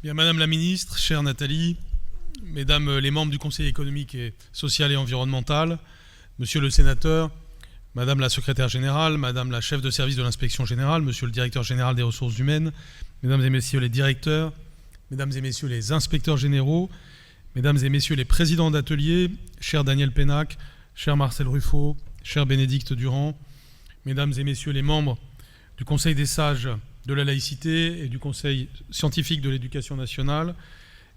Bien, Madame la Ministre, chère Nathalie, Mesdames les membres du Conseil économique et social et environnemental, Monsieur le Sénateur, Madame la Secrétaire Générale, Madame la Chef de service de l'Inspection Générale, Monsieur le Directeur Général des Ressources Humaines, Mesdames et Messieurs les Directeurs, Mesdames et Messieurs les Inspecteurs Généraux, Mesdames et Messieurs les Présidents d'ateliers, cher Daniel Pénac, cher Marcel Ruffo, cher Bénédicte Durand, Mesdames et Messieurs les membres du Conseil des sages de la laïcité et du Conseil scientifique de l'éducation nationale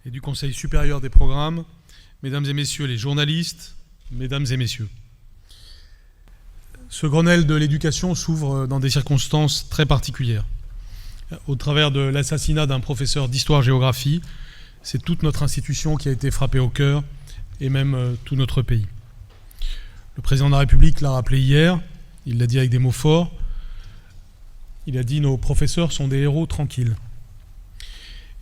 et du Conseil supérieur des programmes, Mesdames et Messieurs les journalistes, Mesdames et Messieurs. Ce Grenelle de l'éducation s'ouvre dans des circonstances très particulières. Au travers de l'assassinat d'un professeur d'histoire-géographie, c'est toute notre institution qui a été frappée au cœur, et même tout notre pays. Le président de la République l'a rappelé hier, il l'a dit avec des mots forts, il a dit « Nos professeurs sont des héros tranquilles ».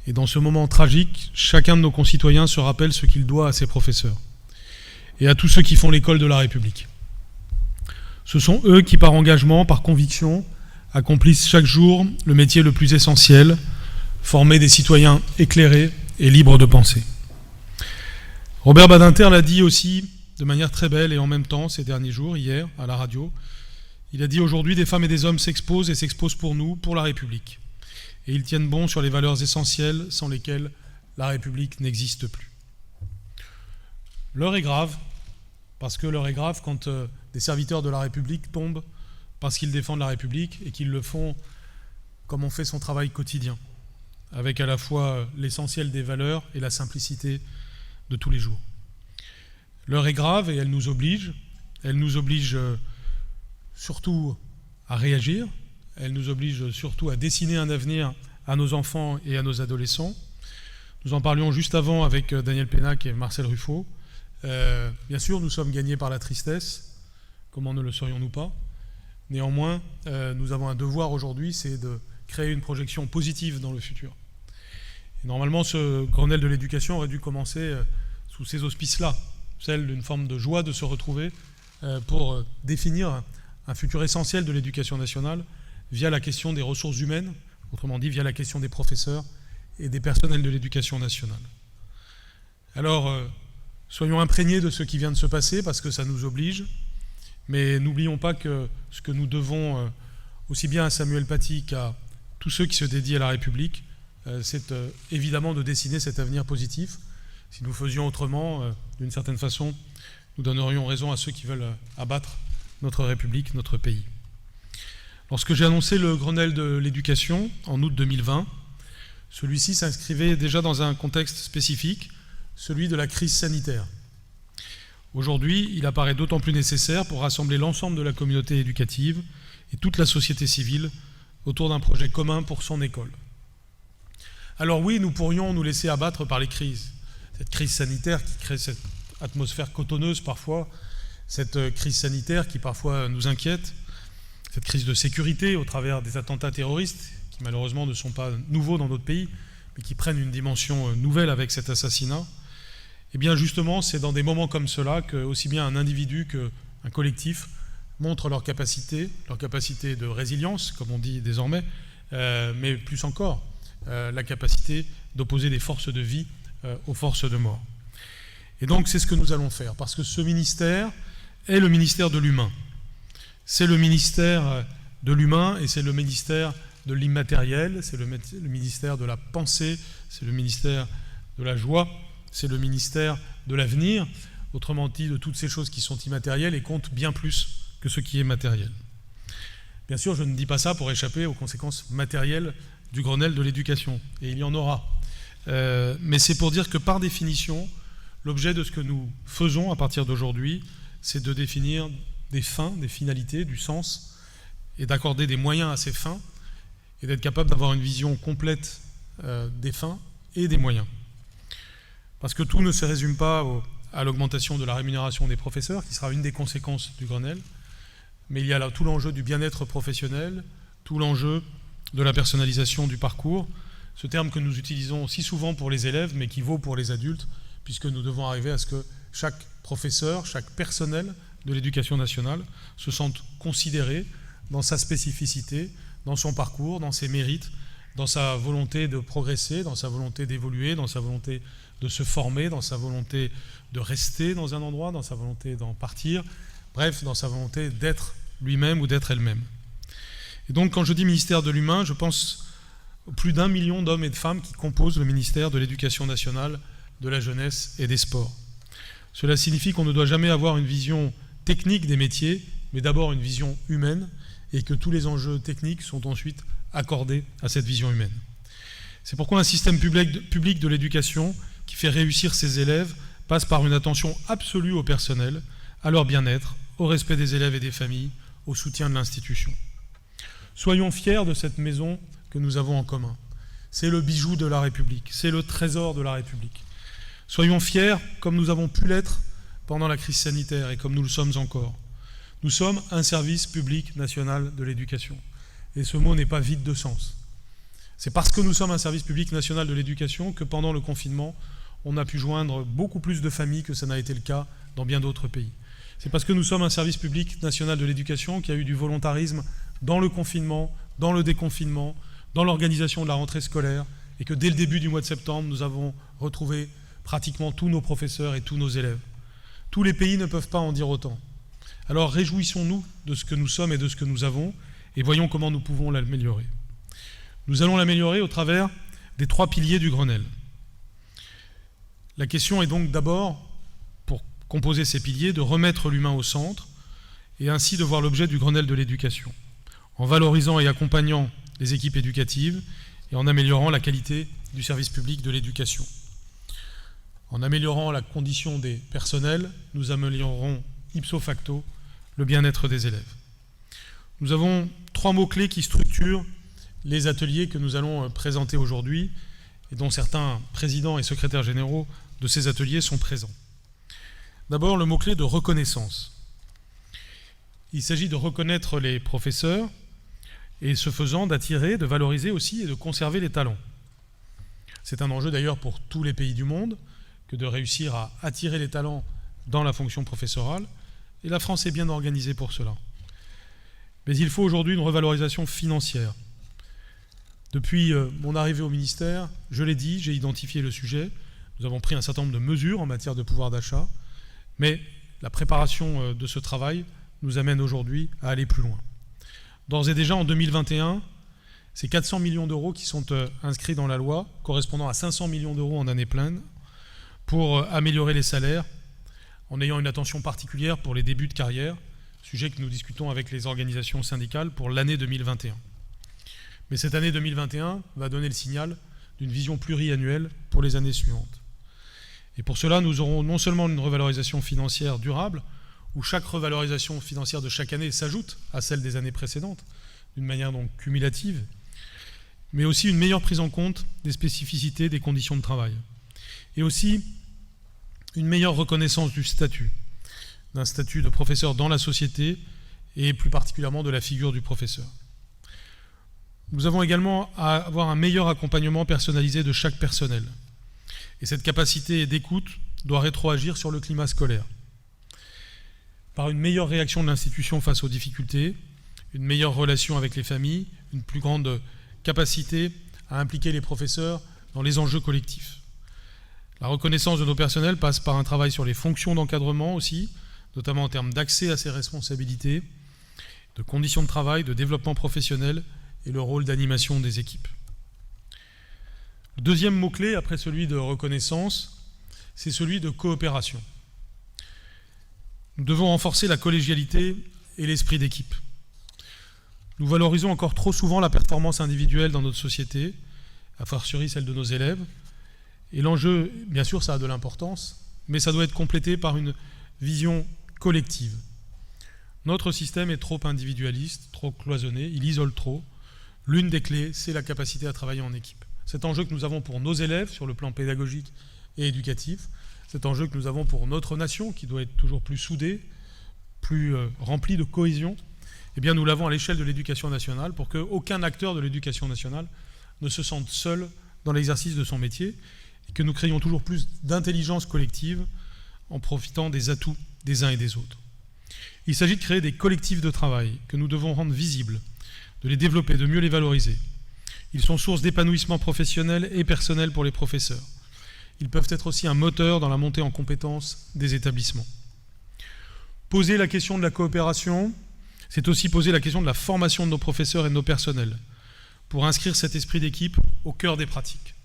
Et dans ce moment tragique, chacun de nos concitoyens se rappelle ce qu'il doit à ses professeurs et à tous ceux qui font l'école de la République. Ce sont eux qui, par engagement, par conviction, accomplissent chaque jour le métier le plus essentiel, former des citoyens éclairés et libres de penser. Robert Badinter l'a dit aussi de manière très belle et en même temps ces derniers jours, hier, à la radio. Il a dit « Aujourd'hui, des femmes et des hommes s'exposent et s'exposent pour nous, pour la République. Et ils tiennent bon sur les valeurs essentielles sans lesquelles la République n'existe plus. » L'heure est grave, parce que l'heure est grave quand des serviteurs de la République tombent parce qu'ils défendent la République et qu'ils le font comme on fait son travail quotidien, avec à la fois l'essentiel des valeurs et la simplicité de tous les jours. L'heure est grave et elle nous oblige surtout à réagir, elle nous oblige surtout à dessiner un avenir à nos enfants et à nos adolescents. Nous en parlions juste avant avec Daniel Pénac et Marcel Ruffo. Bien sûr, nous sommes gagnés par la tristesse, comment ne le serions-nous pas? Néanmoins, nous avons un devoir aujourd'hui, c'est de créer une projection positive dans le futur. Et normalement, ce Grenelle de l'éducation aurait dû commencer sous ces auspices-là, celle d'une forme de joie de se retrouver pour définir un futur essentiel de l'éducation nationale via la question des ressources humaines, autrement dit via la question des professeurs et des personnels de l'éducation nationale. Alors, soyons imprégnés de ce qui vient de se passer parce que ça nous oblige, mais n'oublions pas que ce que nous devons aussi bien à Samuel Paty qu'à tous ceux qui se dédient à la République, c'est évidemment de dessiner cet avenir positif. Si nous faisions autrement, d'une certaine façon, nous donnerions raison à ceux qui veulent abattre notre République, notre pays. Lorsque j'ai annoncé le Grenelle de l'éducation en août 2020, celui-ci s'inscrivait déjà dans un contexte spécifique, celui de la crise sanitaire. Aujourd'hui, il apparaît d'autant plus nécessaire pour rassembler l'ensemble de la communauté éducative et toute la société civile autour d'un projet commun pour son école. Alors oui, nous pourrions nous laisser abattre par les crises. Cette crise sanitaire qui crée cette atmosphère cotonneuse parfois, cette crise sanitaire qui parfois nous inquiète, cette crise de sécurité au travers des attentats terroristes qui malheureusement ne sont pas nouveaux dans notre pays, mais qui prennent une dimension nouvelle avec cet assassinat. Et bien justement, c'est dans des moments comme cela que aussi bien un individu qu'un collectif montrent leur capacité de résilience, comme on dit désormais, mais plus encore, la capacité d'opposer des forces de vie aux forces de mort. Et donc c'est ce que nous allons faire, parce que ce ministère est le ministère de l'humain. C'est le ministère de l'humain et c'est le ministère de l'immatériel, c'est le ministère de la pensée, c'est le ministère de la joie, c'est le ministère de l'avenir, autrement dit de toutes ces choses qui sont immatérielles et comptent bien plus que ce qui est matériel. Bien sûr, je ne dis pas ça pour échapper aux conséquences matérielles du Grenelle de l'éducation, et il y en aura. Mais c'est pour dire que par définition, l'objet de ce que nous faisons à partir d'aujourd'hui, c'est de définir des fins, des finalités, du sens, et d'accorder des moyens à ces fins, et d'être capable d'avoir une vision complète des fins et des moyens. Parce que tout ne se résume pas à l'augmentation de la rémunération des professeurs, qui sera une des conséquences du Grenelle, mais il y a là tout l'enjeu du bien-être professionnel, tout l'enjeu de la personnalisation du parcours, ce terme que nous utilisons si souvent pour les élèves, mais qui vaut pour les adultes, puisque nous devons arriver à ce que chaque professeur, chaque personnel de l'éducation nationale se sente considéré dans sa spécificité, dans son parcours, dans ses mérites, dans sa volonté de progresser, dans sa volonté d'évoluer, dans sa volonté de se former, dans sa volonté de rester dans un endroit, dans sa volonté d'en partir, bref, dans sa volonté d'être lui-même ou d'être elle-même. Et donc, quand je dis ministère de l'humain, je pense aux plus d'1 million d'hommes et de femmes qui composent le ministère de l'Éducation nationale, de la jeunesse et des sports. Cela signifie qu'on ne doit jamais avoir une vision technique des métiers, mais d'abord une vision humaine, et que tous les enjeux techniques sont ensuite accordés à cette vision humaine. C'est pourquoi un système public de l'éducation qui fait réussir ses élèves passe par une attention absolue au personnel, à leur bien-être, au respect des élèves et des familles, au soutien de l'institution. Soyons fiers de cette maison que nous avons en commun. C'est le bijou de la République, c'est le trésor de la République. Soyons fiers comme nous avons pu l'être pendant la crise sanitaire et comme nous le sommes encore. Nous sommes un service public national de l'éducation. Et ce mot n'est pas vide de sens. C'est parce que nous sommes un service public national de l'éducation que pendant le confinement, on a pu joindre beaucoup plus de familles que ça n'a été le cas dans bien d'autres pays. C'est parce que nous sommes un service public national de l'éducation qu'il y a eu du volontarisme dans le confinement, dans le déconfinement, dans l'organisation de la rentrée scolaire, et que dès le début du mois de septembre, nous avons retrouvé pratiquement tous nos professeurs et tous nos élèves. Tous les pays ne peuvent pas en dire autant. Alors réjouissons-nous de ce que nous sommes et de ce que nous avons, et voyons comment nous pouvons l'améliorer. Nous allons l'améliorer au travers des 3 piliers du Grenelle. La question est donc d'abord, pour composer ces piliers, de remettre l'humain au centre, et ainsi de voir l'objet du Grenelle de l'éducation, en valorisant et accompagnant les équipes éducatives et en améliorant la qualité du service public de l'éducation. En améliorant la condition des personnels, nous améliorerons ipso facto le bien-être des élèves. Nous avons 3 mots-clés qui structurent les ateliers que nous allons présenter aujourd'hui et dont certains présidents et secrétaires généraux de ces ateliers sont présents. D'abord, le mot-clé de reconnaissance. Il s'agit de reconnaître les professeurs et, ce faisant, d'attirer, de valoriser aussi et de conserver les talents. C'est un enjeu d'ailleurs pour tous les pays du monde que de réussir à attirer les talents dans la fonction professorale, et la France est bien organisée pour cela. Mais il faut aujourd'hui une revalorisation financière. Depuis mon arrivée au ministère, je l'ai dit, j'ai identifié le sujet, nous avons pris un certain nombre de mesures en matière de pouvoir d'achat, mais la préparation de ce travail nous amène aujourd'hui à aller plus loin. D'ores et déjà, en 2021, c'est 400 millions d'euros qui sont inscrits dans la loi, correspondant à 500 millions d'euros en année pleine, pour améliorer les salaires, en ayant une attention particulière pour les débuts de carrière, sujet que nous discutons avec les organisations syndicales pour l'année 2021. Mais cette année 2021 va donner le signal d'une vision pluriannuelle pour les années suivantes. Et pour cela, nous aurons non seulement une revalorisation financière durable, où chaque revalorisation financière de chaque année s'ajoute à celle des années précédentes, d'une manière donc cumulative, mais aussi une meilleure prise en compte des spécificités des conditions de travail. Et aussi une meilleure reconnaissance du statut, d'un statut de professeur dans la société et plus particulièrement de la figure du professeur. Nous avons également à avoir un meilleur accompagnement personnalisé de chaque personnel. Et cette capacité d'écoute doit rétroagir sur le climat scolaire. Par une meilleure réaction de l'institution face aux difficultés, une meilleure relation avec les familles, une plus grande capacité à impliquer les professeurs dans les enjeux collectifs. La reconnaissance de nos personnels passe par un travail sur les fonctions d'encadrement aussi, notamment en termes d'accès à ces responsabilités, de conditions de travail, de développement professionnel et le rôle d'animation des équipes. Le deuxième mot-clé, après celui de reconnaissance, c'est celui de coopération. Nous devons renforcer la collégialité et l'esprit d'équipe. Nous valorisons encore trop souvent la performance individuelle dans notre société, a fortiori celle de nos élèves. Et l'enjeu, bien sûr, ça a de l'importance, mais ça doit être complété par une vision collective. Notre système est trop individualiste, trop cloisonné, il isole trop. L'une des clés, c'est la capacité à travailler en équipe. Cet enjeu que nous avons pour nos élèves sur le plan pédagogique et éducatif, cet enjeu que nous avons pour notre nation, qui doit être toujours plus soudée, plus remplie de cohésion, eh bien nous l'avons à l'échelle de l'éducation nationale pour qu'aucun acteur de l'éducation nationale ne se sente seul dans l'exercice de son métier et que nous créions toujours plus d'intelligence collective en profitant des atouts des uns et des autres. Il s'agit de créer des collectifs de travail que nous devons rendre visibles, de les développer, de mieux les valoriser. Ils sont source d'épanouissement professionnel et personnel pour les professeurs. Ils peuvent être aussi un moteur dans la montée en compétences des établissements. Poser la question de la coopération, c'est aussi poser la question de la formation de nos professeurs et de nos personnels, pour inscrire cet esprit d'équipe au cœur des pratiques.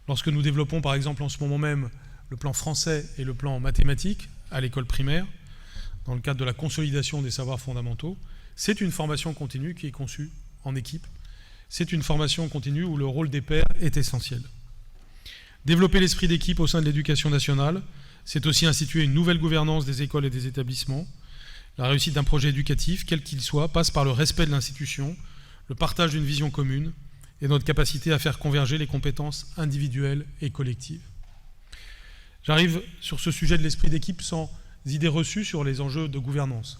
Lorsque nous développons par exemple en ce moment même le plan français et le plan mathématiques à l'école primaire, dans le cadre de la consolidation des savoirs fondamentaux, c'est une formation continue qui est conçue en équipe. C'est une formation continue où le rôle des pairs est essentiel. Développer l'esprit d'équipe au sein de l'éducation nationale, c'est aussi instituer une nouvelle gouvernance des écoles et des établissements. La réussite d'un projet éducatif, quel qu'il soit, passe par le respect de l'institution, le partage d'une vision commune et notre capacité à faire converger les compétences individuelles et collectives. J'arrive sur ce sujet de l'esprit d'équipe sans idées reçues sur les enjeux de gouvernance,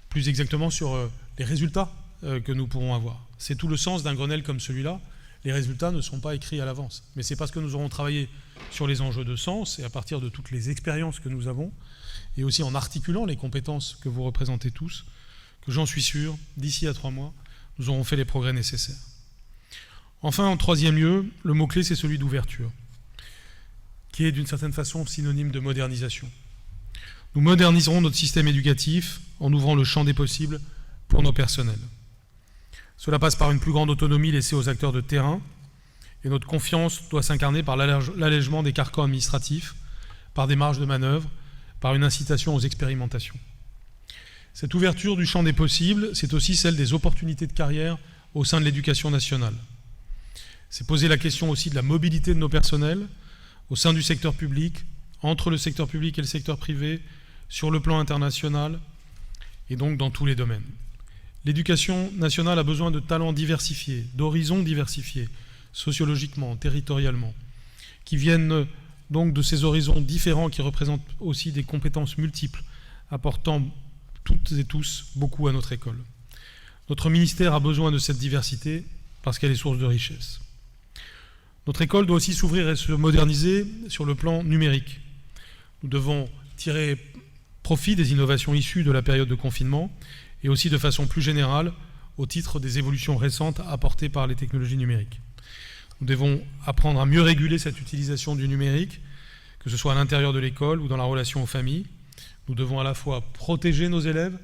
plus exactement sur les résultats que nous pourrons avoir. C'est tout le sens d'un Grenelle comme celui-là. Les résultats ne sont pas écrits à l'avance, mais c'est parce que nous aurons travaillé sur les enjeux de sens et à partir de toutes les expériences que nous avons, et aussi en articulant les compétences que vous représentez tous, que j'en suis sûr, d'ici à 3 mois, nous aurons fait les progrès nécessaires. Enfin, en troisième lieu, le mot-clé, c'est celui d'ouverture, qui est d'une certaine façon synonyme de modernisation. Nous moderniserons notre système éducatif en ouvrant le champ des possibles pour nos personnels. Cela passe par une plus grande autonomie laissée aux acteurs de terrain, et notre confiance doit s'incarner par l'allègement des carcans administratifs, par des marges de manœuvre, par une incitation aux expérimentations. Cette ouverture du champ des possibles, c'est aussi celle des opportunités de carrière au sein de l'éducation nationale. C'est poser la question aussi de la mobilité de nos personnels au sein du secteur public, entre le secteur public et le secteur privé, sur le plan international, et donc dans tous les domaines. L'éducation nationale a besoin de talents diversifiés, d'horizons diversifiés, sociologiquement, territorialement, qui viennent donc de ces horizons différents qui représentent aussi des compétences multiples, apportant toutes et tous beaucoup à notre école. Notre ministère a besoin de cette diversité parce qu'elle est source de richesse. Notre école doit aussi s'ouvrir et se moderniser sur le plan numérique. Nous devons tirer profit des innovations issues de la période de confinement et aussi de façon plus générale au titre des évolutions récentes apportées par les technologies numériques. Nous devons apprendre à mieux réguler cette utilisation du numérique, que ce soit à l'intérieur de l'école ou dans la relation aux familles. Nous devons à la fois protéger nos élèves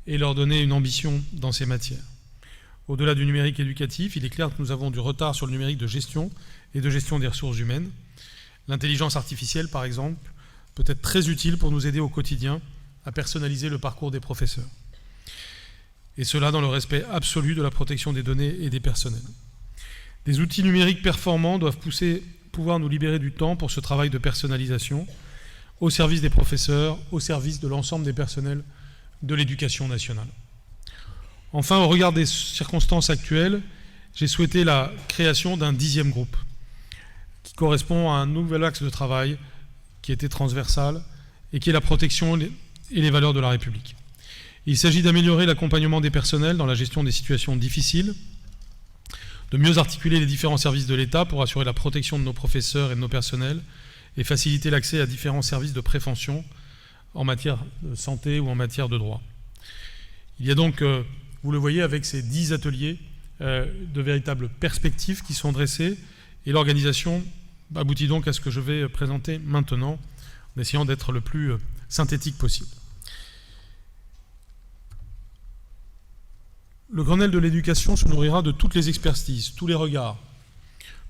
et leur donner une ambition dans ces matières. Au-delà du numérique éducatif, il est clair que nous avons du retard sur le numérique de gestion et de gestion des ressources humaines. L'intelligence artificielle, par exemple, peut être très utile pour nous aider au quotidien à personnaliser le parcours des professeurs. Et cela dans le respect absolu de la protection des données et des personnels. Des outils numériques performants doivent pouvoir nous libérer du temps pour ce travail de personnalisation au service des professeurs, au service de l'ensemble des personnels de l'éducation nationale. Enfin, au regard des circonstances actuelles, j'ai souhaité la création d'un 10e groupe qui correspond à un nouvel axe de travail qui était transversal et qui est la protection et les valeurs de la République. Il s'agit d'améliorer l'accompagnement des personnels dans la gestion des situations difficiles, de mieux articuler les différents services de l'État pour assurer la protection de nos professeurs et de nos personnels et faciliter l'accès à différents services de prévention en matière de santé ou en matière de droit. Il y a donc, vous le voyez, avec ces 10 ateliers, de véritables perspectives qui sont dressées et l'organisation aboutit donc à ce que je vais présenter maintenant en essayant d'être le plus synthétique possible. Le Grenelle de l'éducation se nourrira de toutes les expertises, tous les regards,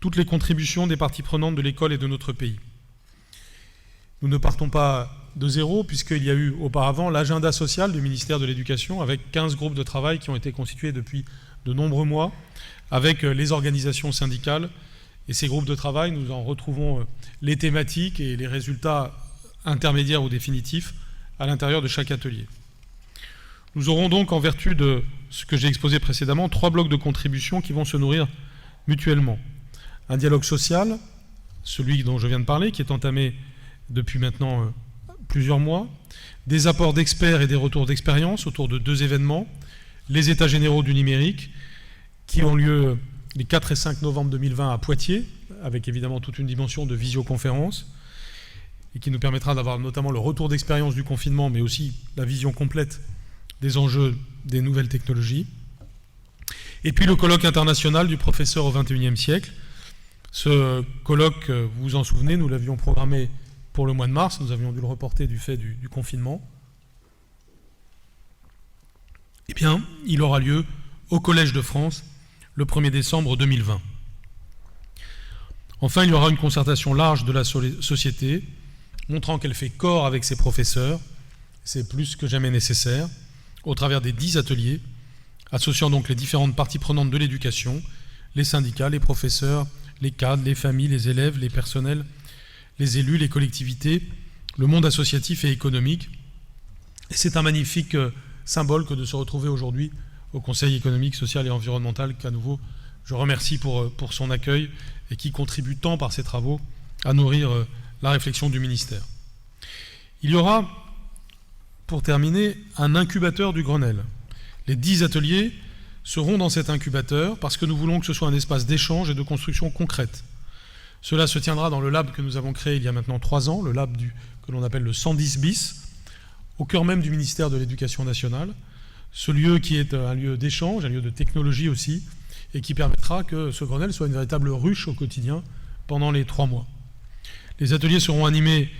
toutes les contributions des parties prenantes de l'école et de notre pays. Nous ne partons pas de zéro, puisqu'il y a eu auparavant l'agenda social du ministère de l'Éducation, avec 15 groupes de travail qui ont été constitués depuis de nombreux mois, avec les organisations syndicales. Et ces groupes de travail, nous en retrouvons les thématiques et les résultats intermédiaires ou définitifs à l'intérieur de chaque atelier. Nous aurons donc, en vertu de ce que j'ai exposé précédemment, 3 blocs de contribution qui vont se nourrir mutuellement. Un dialogue social, celui dont je viens de parler, qui est entamé depuis maintenant plusieurs mois, des apports d'experts et des retours d'expérience autour de 2 événements, les États généraux du numérique, qui ont lieu les 4 et 5 novembre 2020 à Poitiers, avec évidemment toute une dimension de visioconférence, et qui nous permettra d'avoir notamment le retour d'expérience du confinement, mais aussi la vision complète des enjeux des nouvelles technologies. Et puis le colloque international du professeur au XXIe siècle. Ce colloque, vous vous en souvenez, nous l'avions programmé pour le mois de mars, nous avions dû le reporter du fait du confinement. Eh bien, il aura lieu au Collège de France le 1er décembre 2020. Enfin, il y aura une concertation large de la société, montrant qu'elle fait corps avec ses professeurs, c'est plus que jamais nécessaire, au travers des 10 ateliers, associant donc les différentes parties prenantes de l'éducation, les syndicats, les professeurs, les cadres, les familles, les élèves, les personnels, les élus, les collectivités, le monde associatif et économique. Et c'est un magnifique symbole que de se retrouver aujourd'hui au Conseil économique, social et environnemental, qu'à nouveau je remercie pour son accueil et qui contribue tant par ses travaux à nourrir la réflexion du ministère. Il y aura, pour terminer, un incubateur du Grenelle. Les 10 ateliers seront dans cet incubateur parce que nous voulons que ce soit un espace d'échange et de construction concrète. Cela se tiendra dans le lab que nous avons créé il y a maintenant 3 ans, le lab que l'on appelle le 110 bis, au cœur même du ministère de l'Éducation nationale. Ce lieu qui est un lieu d'échange, un lieu de technologie aussi, et qui permettra que ce Grenelle soit une véritable ruche au quotidien pendant les 3 mois. Les ateliers seront animés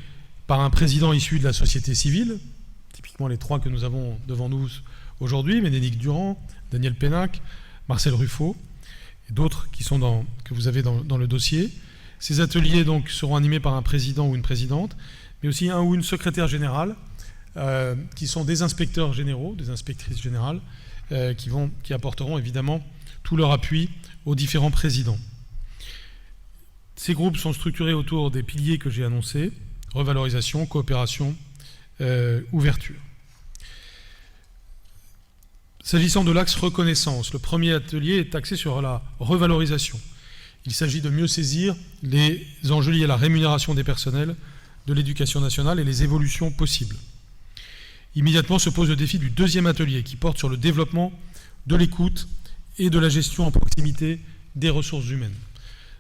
par un président issu de la société civile, typiquement les 3 que nous avons devant nous aujourd'hui, Bénédicte Durand, Daniel Pénac, Marcel Ruffo, et d'autres que vous avez dans le dossier. Ces ateliers donc seront animés par un président ou une présidente, mais aussi un ou une secrétaire générale, qui sont des inspecteurs généraux, des inspectrices générales, qui apporteront évidemment tout leur appui aux différents présidents. Ces groupes sont structurés autour des piliers que j'ai annoncés: revalorisation, coopération, ouverture. S'agissant de l'axe reconnaissance, le premier atelier est axé sur la revalorisation. Il s'agit de mieux saisir les enjeux liés à la rémunération des personnels de l'Éducation nationale et les évolutions possibles. Immédiatement se pose le défi du deuxième atelier qui porte sur le développement de l'écoute et de la gestion en proximité des ressources humaines.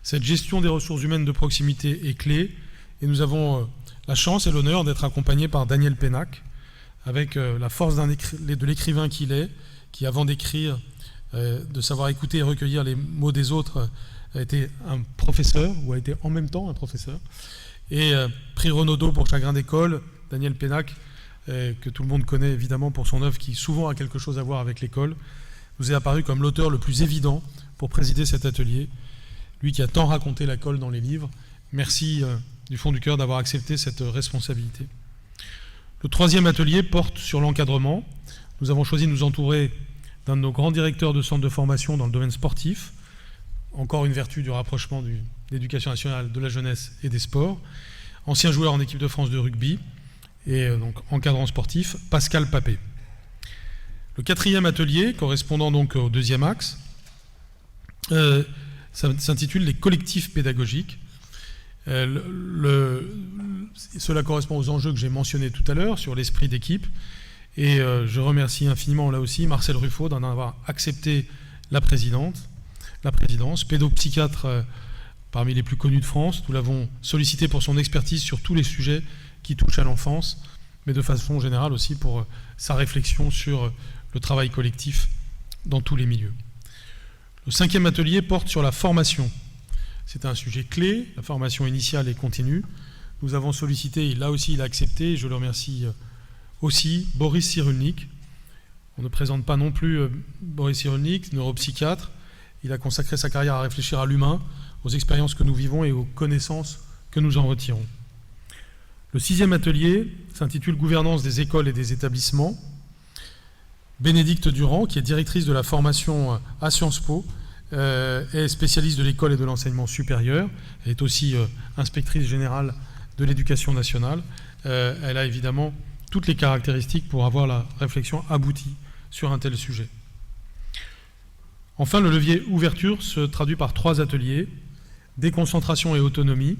Cette gestion des ressources humaines de proximité est clé et nous avons la chance et l'honneur d'être accompagnés par Daniel Pénac, avec la force de l'écrivain qu'il est, qui avant d'écrire, de savoir écouter et recueillir les mots des autres, a été un professeur, ou a été en même temps un professeur, et prix Renaudot pour Chagrin d'école. Daniel Pénac, que tout le monde connaît évidemment pour son œuvre qui souvent a quelque chose à voir avec l'école, nous est apparu comme l'auteur le plus évident pour présider cet atelier, lui qui a tant raconté l'école dans les livres. Merci du fond du cœur d'avoir accepté cette responsabilité. Le troisième atelier porte sur l'encadrement. Nous avons choisi de nous entourer d'un de nos grands directeurs de centres de formation dans le domaine sportif, encore une vertu du rapprochement de l'Éducation nationale, de la jeunesse et des sports, ancien joueur en équipe de France de rugby et donc encadrant sportif, Pascal Papé. Le quatrième atelier, correspondant donc au deuxième axe, s'intitule « Les collectifs pédagogiques ». Cela correspond aux enjeux que j'ai mentionnés tout à l'heure sur l'esprit d'équipe. Et je remercie infiniment là aussi Marcel Ruffo d'en avoir accepté la présidence, pédopsychiatre parmi les plus connus de France. Nous l'avons sollicité pour son expertise sur tous les sujets qui touchent à l'enfance, mais de façon générale aussi pour sa réflexion sur le travail collectif dans tous les milieux. Le cinquième atelier porte sur la formation. C'est un sujet clé, la formation initiale et continue. Nous avons sollicité, là aussi il a accepté, et je le remercie aussi, Boris Cyrulnik. On ne présente pas non plus Boris Cyrulnik, neuropsychiatre. Il a consacré sa carrière à réfléchir à l'humain, aux expériences que nous vivons et aux connaissances que nous en retirons. Le sixième atelier s'intitule « Gouvernance des écoles et des établissements ». Bénédicte Durand, qui est directrice de la formation à Sciences Po, est spécialiste de l'école et de l'enseignement supérieur. Elle est aussi inspectrice générale de l'Éducation nationale. Elle a évidemment toutes les caractéristiques pour avoir la réflexion aboutie sur un tel sujet. Enfin, le levier ouverture se traduit par 3 ateliers: déconcentration et autonomie.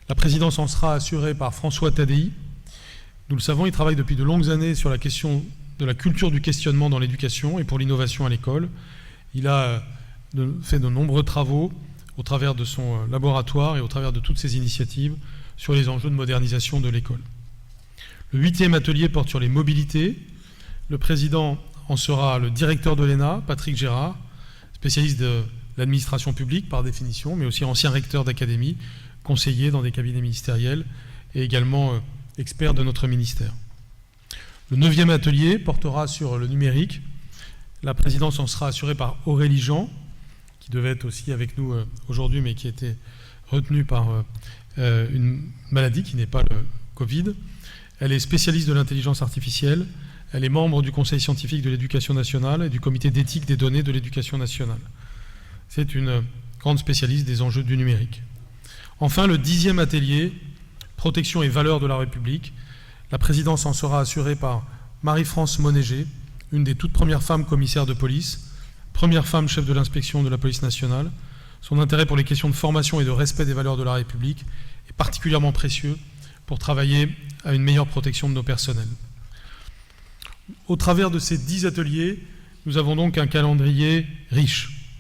La présidence en sera assurée par François Tadei. Nous le savons, il travaille depuis de longues années sur la question de la culture du questionnement dans l'éducation et pour l'innovation à l'école. Il a fait de nombreux travaux au travers de son laboratoire et au travers de toutes ses initiatives sur les enjeux de modernisation de l'école. Le 8e atelier porte sur les mobilités. Le président en sera le directeur de l'ENA, Patrick Gérard, spécialiste de l'administration publique par définition, mais aussi ancien recteur d'académie, conseiller dans des cabinets ministériels et également expert de notre ministère. Le 9e atelier portera sur le numérique. La présidence en sera assurée par Aurélie Jean, qui devait être aussi avec nous aujourd'hui, mais qui était retenue par une maladie qui n'est pas le Covid. Elle est spécialiste de l'intelligence artificielle. Elle est membre du Conseil scientifique de l'éducation nationale et du comité d'éthique des données de l'éducation nationale. C'est une grande spécialiste des enjeux du numérique. Enfin, le 10e atelier, protection et valeurs de la République. La présidence en sera assurée par Marie-France Monéger, une des toutes premières femmes commissaires de police, première femme chef de l'inspection de la police nationale. Son intérêt pour les questions de formation et de respect des valeurs de la République est particulièrement précieux pour travailler à une meilleure protection de nos personnels. Au travers de ces 10 ateliers, nous avons donc un calendrier riche.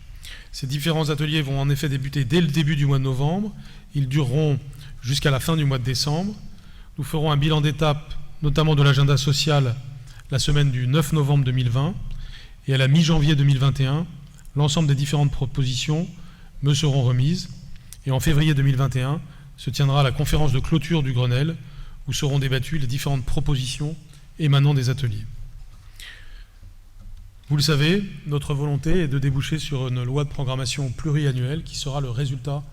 Ces différents ateliers vont en effet débuter dès le début du mois de novembre. Ils dureront jusqu'à la fin du mois de décembre. Nous ferons un bilan d'étape, notamment de l'agenda social, la semaine du 9 novembre 2020. Et à la mi-janvier 2021, l'ensemble des différentes propositions me seront remises. Et en février 2021, se tiendra la conférence de clôture du Grenelle, où seront débattues les différentes propositions émanant des ateliers. Vous le savez, notre volonté est de déboucher sur une loi de programmation pluriannuelle qui sera le résultat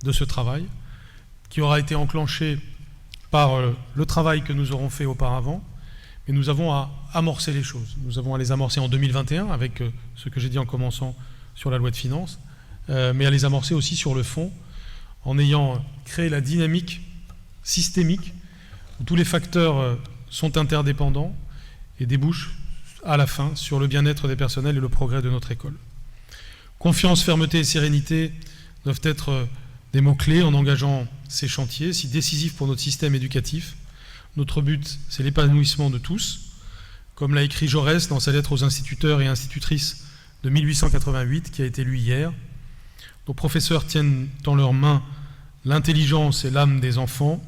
de ce travail, qui aura été enclenché par le travail que nous aurons fait auparavant, mais nous avons à amorcer les choses. Nous avons à les amorcer en 2021 avec ce que j'ai dit en commençant sur la loi de finances, mais à les amorcer aussi sur le fond, en ayant créé la dynamique systémique où tous les facteurs sont interdépendants et débouchent à la fin sur le bien-être des personnels et le progrès de notre école. Confiance, fermeté et sérénité doivent être des mots-clés en engageant ces chantiers si décisifs pour notre système éducatif. Notre but, c'est l'épanouissement de tous, comme l'a écrit Jaurès dans sa lettre aux instituteurs et institutrices de 1888, qui a été lue hier. Nos professeurs tiennent dans leurs mains l'intelligence et l'âme des enfants.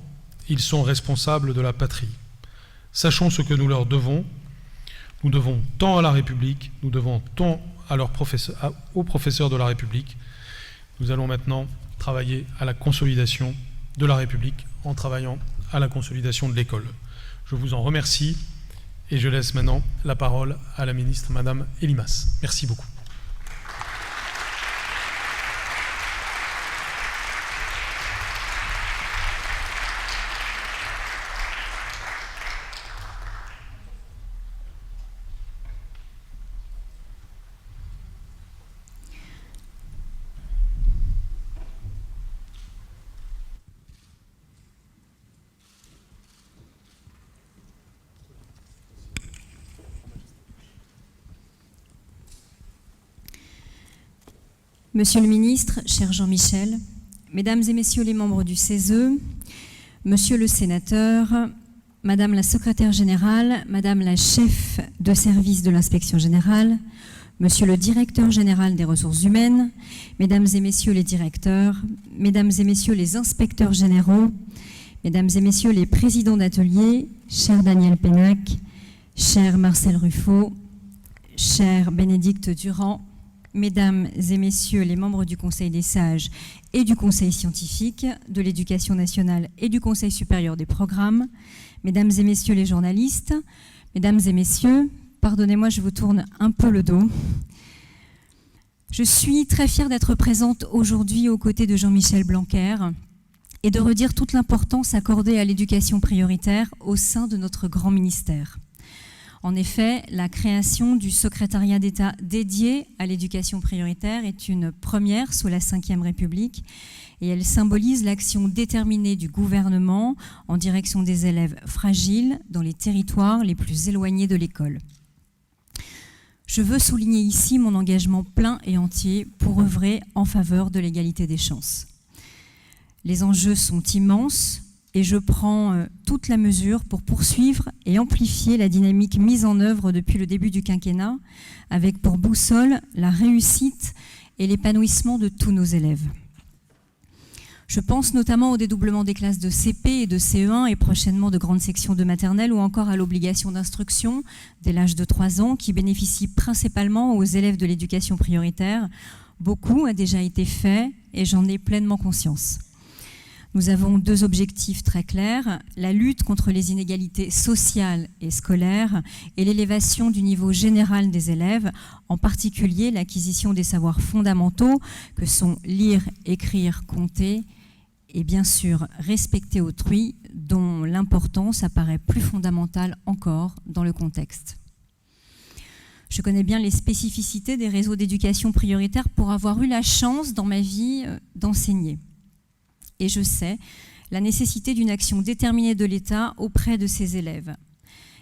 Ils sont responsables de la patrie. Sachons ce que nous leur devons. Nous devons tant à la République, nous devons tant à aux professeurs de la République. Nous allons maintenant travailler à la consolidation de la République en travaillant à la consolidation de l'école. Je vous en remercie et je laisse maintenant la parole à la ministre, Madame Elimas. Merci beaucoup. Monsieur le ministre, cher Jean-Michel, Mesdames et Messieurs les membres du CESE, Monsieur le sénateur, Madame la secrétaire générale, Madame la chef de service de l'inspection générale, Monsieur le directeur général des ressources humaines, Mesdames et Messieurs les directeurs, Mesdames et Messieurs les inspecteurs généraux, Mesdames et Messieurs les présidents d'ateliers, cher Daniel Pénac, cher Marcel Ruffo, cher Bénédicte Durand, Mesdames et Messieurs les membres du Conseil des sages et du Conseil scientifique, de l'Éducation nationale et du Conseil supérieur des programmes, Mesdames et Messieurs les journalistes, Mesdames et Messieurs, pardonnez-moi, je vous tourne un peu le dos. Je suis très fière d'être présente aujourd'hui aux côtés de Jean-Michel Blanquer et de redire toute l'importance accordée à l'éducation prioritaire au sein de notre grand ministère. En effet, la création du secrétariat d'État dédié à l'éducation prioritaire est une première sous la Ve République et elle symbolise l'action déterminée du gouvernement en direction des élèves fragiles dans les territoires les plus éloignés de l'école. Je veux souligner ici mon engagement plein et entier pour œuvrer en faveur de l'égalité des chances. Les enjeux sont immenses, et je prends toute la mesure pour poursuivre et amplifier la dynamique mise en œuvre depuis le début du quinquennat, avec pour boussole la réussite et l'épanouissement de tous nos élèves. Je pense notamment au dédoublement des classes de CP et de CE1 et prochainement de grandes sections de maternelle ou encore à l'obligation d'instruction dès l'âge de 3 ans qui bénéficie principalement aux élèves de l'éducation prioritaire. Beaucoup a déjà été fait et j'en ai pleinement conscience. Nous avons 2 objectifs très clairs, la lutte contre les inégalités sociales et scolaires et l'élévation du niveau général des élèves, en particulier l'acquisition des savoirs fondamentaux que sont lire, écrire, compter et bien sûr respecter autrui, dont l'importance apparaît plus fondamentale encore dans le contexte. Je connais bien les spécificités des réseaux d'éducation prioritaire pour avoir eu la chance dans ma vie d'enseigner. Et je sais la nécessité d'une action déterminée de l'État auprès de ses élèves.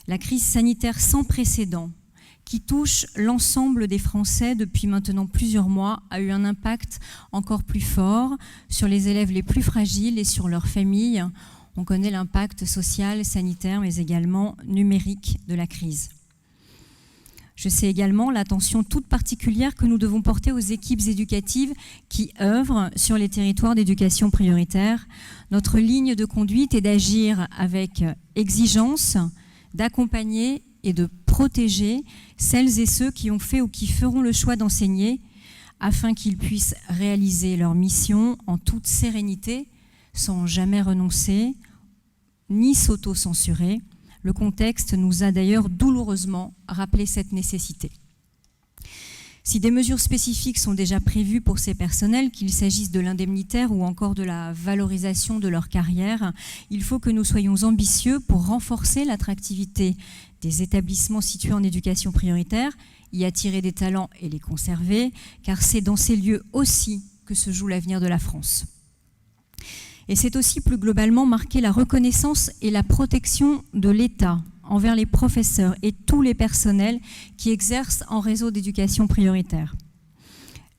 La crise sanitaire sans précédent qui touche l'ensemble des Français depuis maintenant plusieurs mois a eu un impact encore plus fort sur les élèves les plus fragiles et sur leurs familles. On connaît l'impact social, sanitaire, mais également numérique de la crise. Je sais également l'attention toute particulière que nous devons porter aux équipes éducatives qui œuvrent sur les territoires d'éducation prioritaire. Notre ligne de conduite est d'agir avec exigence, d'accompagner et de protéger celles et ceux qui ont fait ou qui feront le choix d'enseigner afin qu'ils puissent réaliser leur mission en toute sérénité, sans jamais renoncer, ni s'auto-censurer. Le contexte nous a d'ailleurs douloureusement rappelé cette nécessité. Si des mesures spécifiques sont déjà prévues pour ces personnels, qu'il s'agisse de l'indemnitaire ou encore de la valorisation de leur carrière, il faut que nous soyons ambitieux pour renforcer l'attractivité des établissements situés en éducation prioritaire, y attirer des talents et les conserver, car c'est dans ces lieux aussi que se joue l'avenir de la France. Et c'est aussi plus globalement marquer la reconnaissance et la protection de l'État envers les professeurs et tous les personnels qui exercent en réseau d'éducation prioritaire.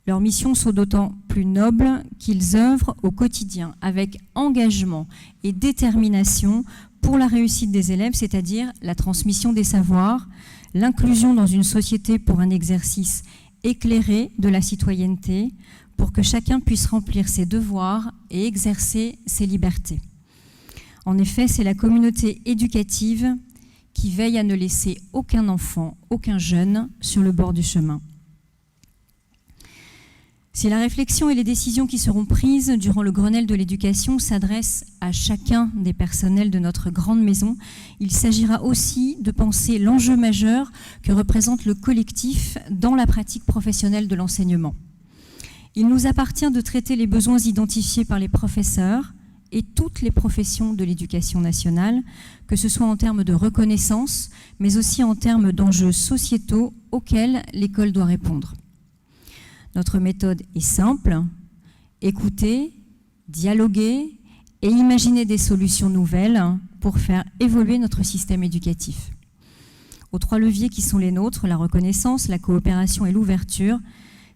Leurs missions sont d'autant plus nobles qu'ils œuvrent au quotidien avec engagement et détermination pour la réussite des élèves, c'est-à-dire la transmission des savoirs, l'inclusion dans une société pour un exercice éclairé de la citoyenneté, pour que chacun puisse remplir ses devoirs et exercer ses libertés. En effet, c'est la communauté éducative qui veille à ne laisser aucun enfant, aucun jeune sur le bord du chemin. Si la réflexion et les décisions qui seront prises durant le Grenelle de l'éducation s'adressent à chacun des personnels de notre grande maison, il s'agira aussi de penser l'enjeu majeur que représente le collectif dans la pratique professionnelle de l'enseignement. Il nous appartient de traiter les besoins identifiés par les professeurs et toutes les professions de l'éducation nationale, que ce soit en termes de reconnaissance, mais aussi en termes d'enjeux sociétaux auxquels l'école doit répondre. Notre méthode est simple, écouter, dialoguer et imaginer des solutions nouvelles pour faire évoluer notre système éducatif. Aux 3 leviers qui sont les nôtres, la reconnaissance, la coopération et l'ouverture,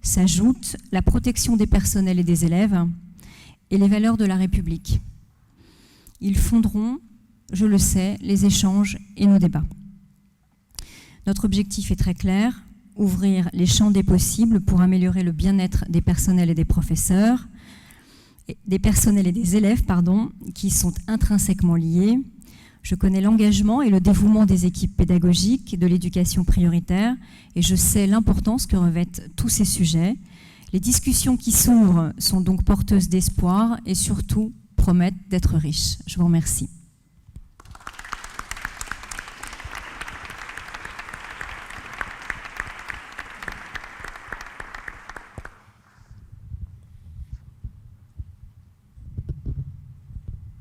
s'ajoute la protection des personnels et des élèves et les valeurs de la République. Ils fonderont, je le sais, les échanges et nos débats. Notre objectif est très clair, ouvrir les champs des possibles pour améliorer le bien-être des personnels et des professeurs, des personnels et des élèves, qui sont intrinsèquement liés. Je connais l'engagement et le dévouement des équipes pédagogiques de l'éducation prioritaire et je sais l'importance que revêtent tous ces sujets. Les discussions qui s'ouvrent sont donc porteuses d'espoir et surtout promettent d'être riches. Je vous remercie.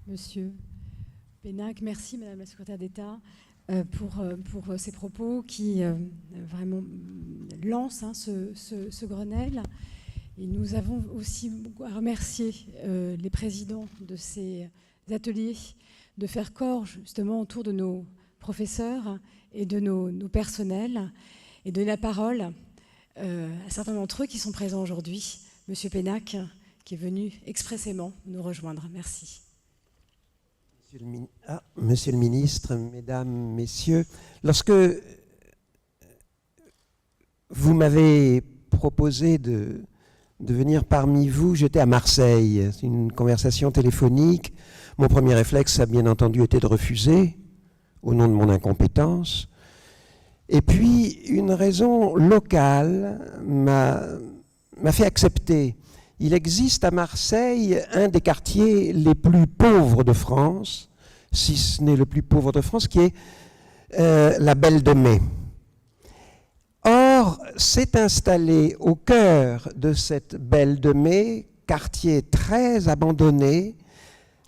Monsieur Pénac, merci Madame la Secrétaire d'État pour ces propos qui vraiment lancent ce Grenelle. Et nous avons aussi à remercier les présidents de ces ateliers de faire corps justement autour de nos professeurs et de nos personnels et de la parole à certains d'entre eux qui sont présents aujourd'hui. Monsieur Pénac qui est venu expressément nous rejoindre. Merci. Monsieur le ministre, mesdames, messieurs, lorsque vous m'avez proposé de de venir parmi vous. J'étais à Marseille, c'est une conversation téléphonique. Mon premier réflexe a bien entendu été de refuser, au nom de mon incompétence. Et puis, une raison locale m'a fait accepter. Il existe à Marseille un des quartiers les plus pauvres de France, si ce n'est le plus pauvre de France, qui est la Belle de Mai. Or, s'est installé au cœur de cette Belle de Mai, quartier très abandonné,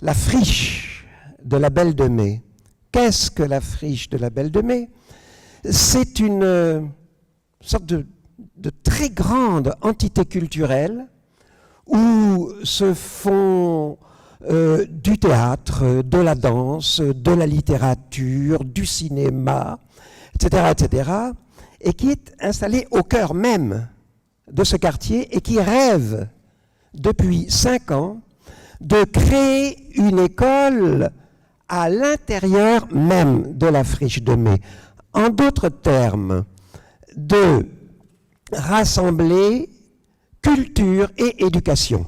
la friche de la Belle de Mai. Qu'est-ce que la friche de la Belle de Mai? C'est une sorte de très grande entité culturelle où se font du théâtre, de la danse, de la littérature, du cinéma, etc., etc., et qui est installée au cœur même de ce quartier et qui rêve depuis 5 ans de créer une école à l'intérieur même de la friche de Mai. En d'autres termes, de rassembler culture et éducation,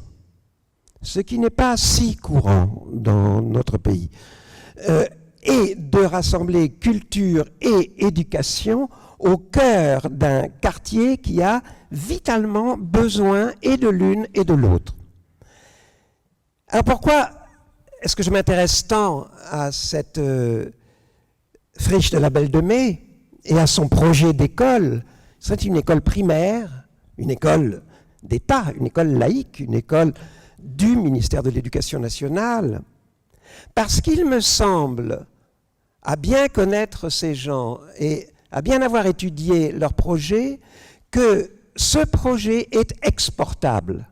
ce qui n'est pas si courant dans notre pays, et de rassembler culture et éducation au cœur d'un quartier qui a vitalement besoin et de l'une et de l'autre. Alors pourquoi est-ce que je m'intéresse tant à cette friche de la Belle de Mai et à son projet d'école? C'est une école primaire, une école d'État, une école laïque, une école du ministère de l'Éducation nationale, parce qu'il me semble, à bien connaître ces gens et à bien avoir étudié leur projet, que ce projet est exportable,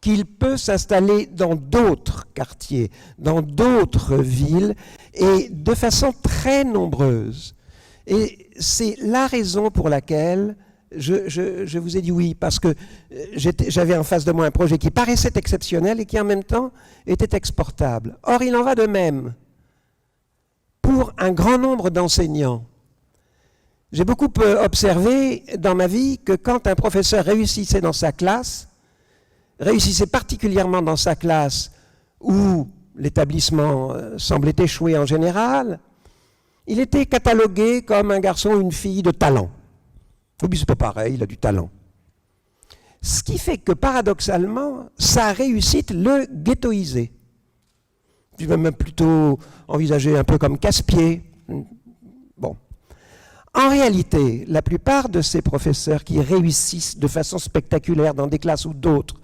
qu'il peut s'installer dans d'autres quartiers, dans d'autres villes, et de façon très nombreuse. Et c'est la raison pour laquelle je vous ai dit oui, parce que j'avais en face de moi un projet qui paraissait exceptionnel et qui en même temps était exportable. Or, il en va de même pour un grand nombre d'enseignants. J'ai beaucoup observé dans ma vie que quand un professeur réussissait dans sa classe, réussissait particulièrement dans sa classe où l'établissement semblait échouer en général, il était catalogué comme un garçon ou une fille de talent. Oui, c'est pas pareil, il a du talent. Ce qui fait que, paradoxalement, sa réussite le ghettoisait. Je vais même plutôt envisager un peu comme casse-pied. Bon. En réalité, la plupart de ces professeurs qui réussissent de façon spectaculaire dans des classes où d'autres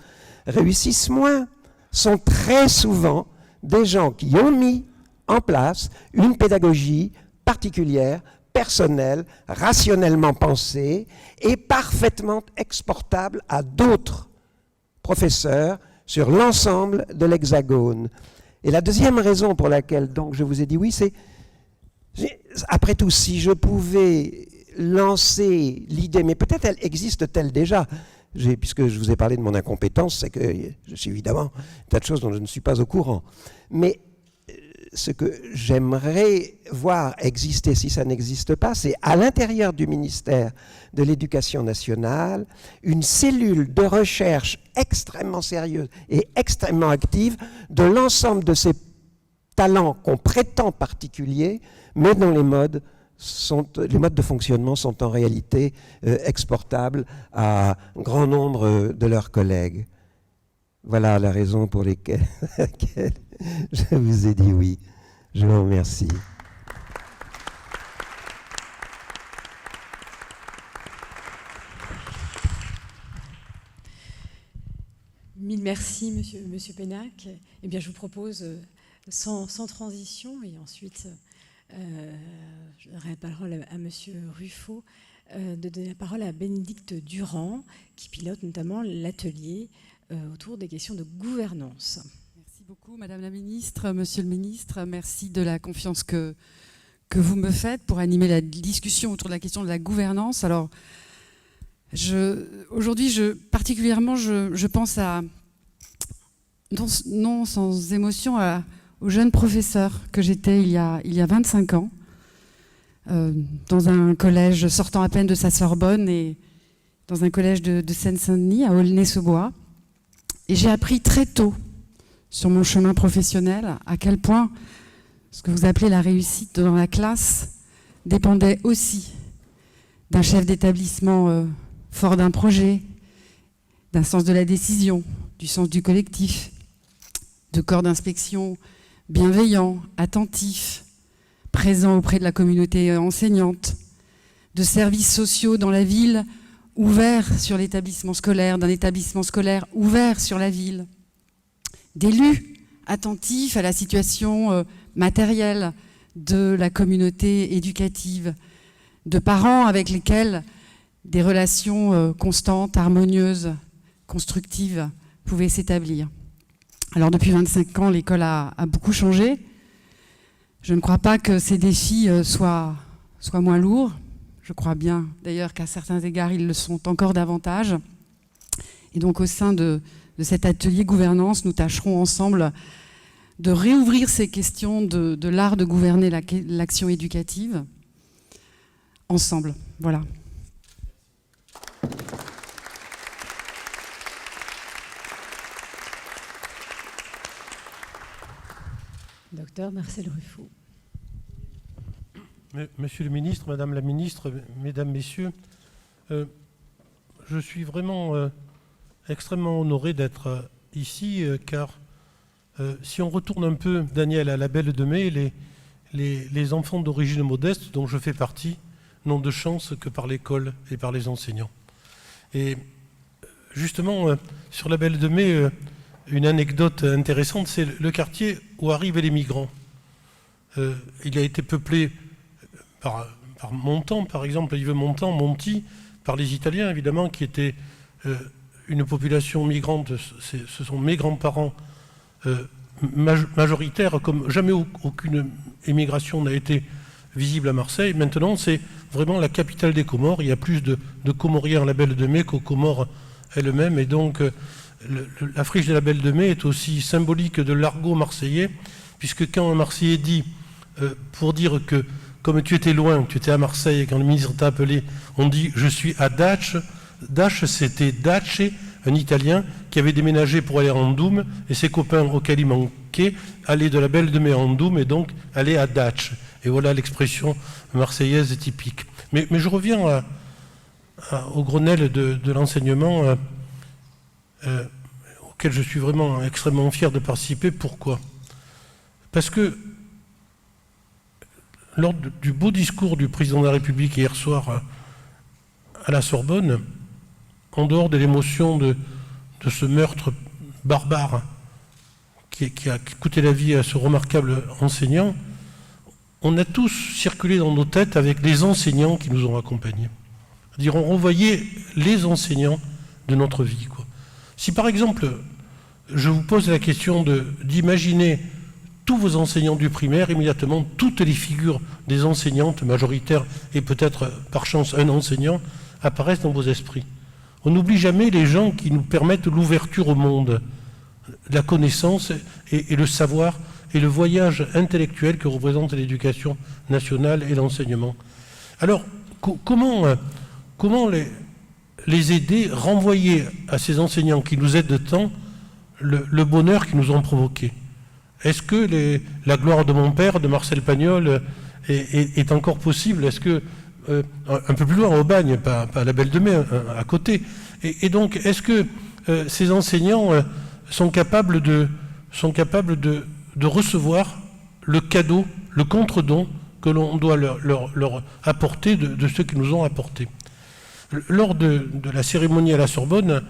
réussissent moins, sont très souvent des gens qui ont mis en place une pédagogie particulière, personnelle, rationnellement pensée et parfaitement exportable à d'autres professeurs sur l'ensemble de l'Hexagone. Et la deuxième raison pour laquelle donc je vous ai dit oui, c'est, après tout, si je pouvais lancer l'idée, mais peut-être elle existe-t-elle déjà, puisque je vous ai parlé de mon incompétence, c'est que je suis évidemment un tas de choses dont je ne suis pas au courant. Mais ce que j'aimerais voir exister, si ça n'existe pas, c'est à l'intérieur du ministère de l'Éducation nationale, une cellule de recherche extrêmement sérieuse et extrêmement active de l'ensemble de ces talents qu'on prétend particuliers, mais dont les modes de fonctionnement sont en réalité exportables à un grand nombre de leurs collègues. Voilà la raison pour laquelle je vous ai dit oui. Je vous remercie. Mille merci, monsieur Pénac. Eh bien, je vous propose, sans transition, et ensuite, je donnerai la parole à monsieur Ruffo, de donner la parole à Bénédicte Durand, qui pilote notamment l'atelier autour des questions de gouvernance. Merci beaucoup, Madame la Ministre, Monsieur le Ministre. Merci de la confiance que vous me faites pour animer la discussion autour de la question de la gouvernance. Alors, aujourd'hui, particulièrement, je pense à, non sans émotion, au jeune professeur que j'étais il y a 25 ans, dans un collège sortant à peine de sa Sorbonne, et dans un collège de Seine-Saint-Denis, à Aulnay-sous-Bois. Et j'ai appris très tôt, sur mon chemin professionnel, à quel point ce que vous appelez la réussite dans la classe dépendait aussi d'un chef d'établissement fort d'un projet, d'un sens de la décision, du sens du collectif, de corps d'inspection bienveillant, attentif, présent auprès de la communauté enseignante, de services sociaux dans la ville ouverts sur l'établissement scolaire, d'un établissement scolaire ouvert sur la ville, d'élus attentifs à la situation matérielle de la communauté éducative, de parents avec lesquels des relations constantes, harmonieuses, constructives pouvaient s'établir. Alors depuis 25 ans, l'école a beaucoup changé. Je ne crois pas que ces défis soient moins lourds. Je crois bien d'ailleurs qu'à certains égards, ils le sont encore davantage. Et donc au sein de cet atelier gouvernance, nous tâcherons ensemble de réouvrir ces questions de l'art de gouverner l'action éducative ensemble. Voilà. Docteur Marcel Ruffo. Monsieur le ministre, Madame la ministre, Mesdames, Messieurs, je suis vraiment extrêmement honoré d'être ici, car si on retourne un peu, Daniel, à la Belle de Mai, les enfants d'origine modeste, dont je fais partie, n'ont de chance que par l'école et par les enseignants. Et justement, sur la Belle de Mai, une anecdote intéressante, c'est le quartier où arrivent les migrants. Il a été peuplé par Montand, par exemple, Yves Montand, Monti, par les Italiens, évidemment, qui étaient une population migrante. Ce sont mes grands-parents majoritaires, comme jamais aucune émigration n'a été visible à Marseille. Maintenant, c'est vraiment la capitale des Comores. Il y a plus de Comoriens à la Belle de Mai qu'aux Comores elles-mêmes. Et donc, la friche de la Belle de Mai est aussi symbolique de l'argot marseillais, puisque quand un Marseillais dit, pour dire que comme tu étais loin, tu étais à Marseille, et quand le ministre t'a appelé, on dit « je suis à Dace ». Dace, c'était Dace, un Italien qui avait déménagé pour aller à Andoum, et ses copains auxquels il manquait allaient de la Belle de Mai à Andoum, et donc allaient à Dace. Et voilà l'expression marseillaise typique. Mais je reviens au Grenelle de l'enseignement, auquel je suis vraiment extrêmement fier de participer. Pourquoi ? Parce que lors du beau discours du président de la République hier soir à la Sorbonne, en dehors de l'émotion de ce meurtre barbare qui a coûté la vie à ce remarquable enseignant, on a tous circulé dans nos têtes avec les enseignants qui nous ont accompagnés. C'est-à-dire, on revoyait les enseignants de notre vie, quoi. Si par exemple, je vous pose la question d'imaginer tous vos enseignants du primaire, immédiatement, toutes les figures des enseignantes majoritaires, et peut-être par chance un enseignant, apparaissent dans vos esprits. On n'oublie jamais les gens qui nous permettent l'ouverture au monde, la connaissance et le savoir, et le voyage intellectuel que représente l'éducation nationale et l'enseignement. Alors, comment les aider, renvoyer à ces enseignants qui nous aident tant le bonheur qu'ils nous ont provoqué? Est-ce que la gloire de mon père, de Marcel Pagnol, est encore possible? Est-ce que, un peu plus loin, au Bagne, pas à la Belle de Mai, à côté, et donc, est-ce que ces enseignants sont capables de recevoir le cadeau, le contre-don que l'on doit leur apporter de ceux qui nous ont apporté? Lors de la cérémonie à la Sorbonne,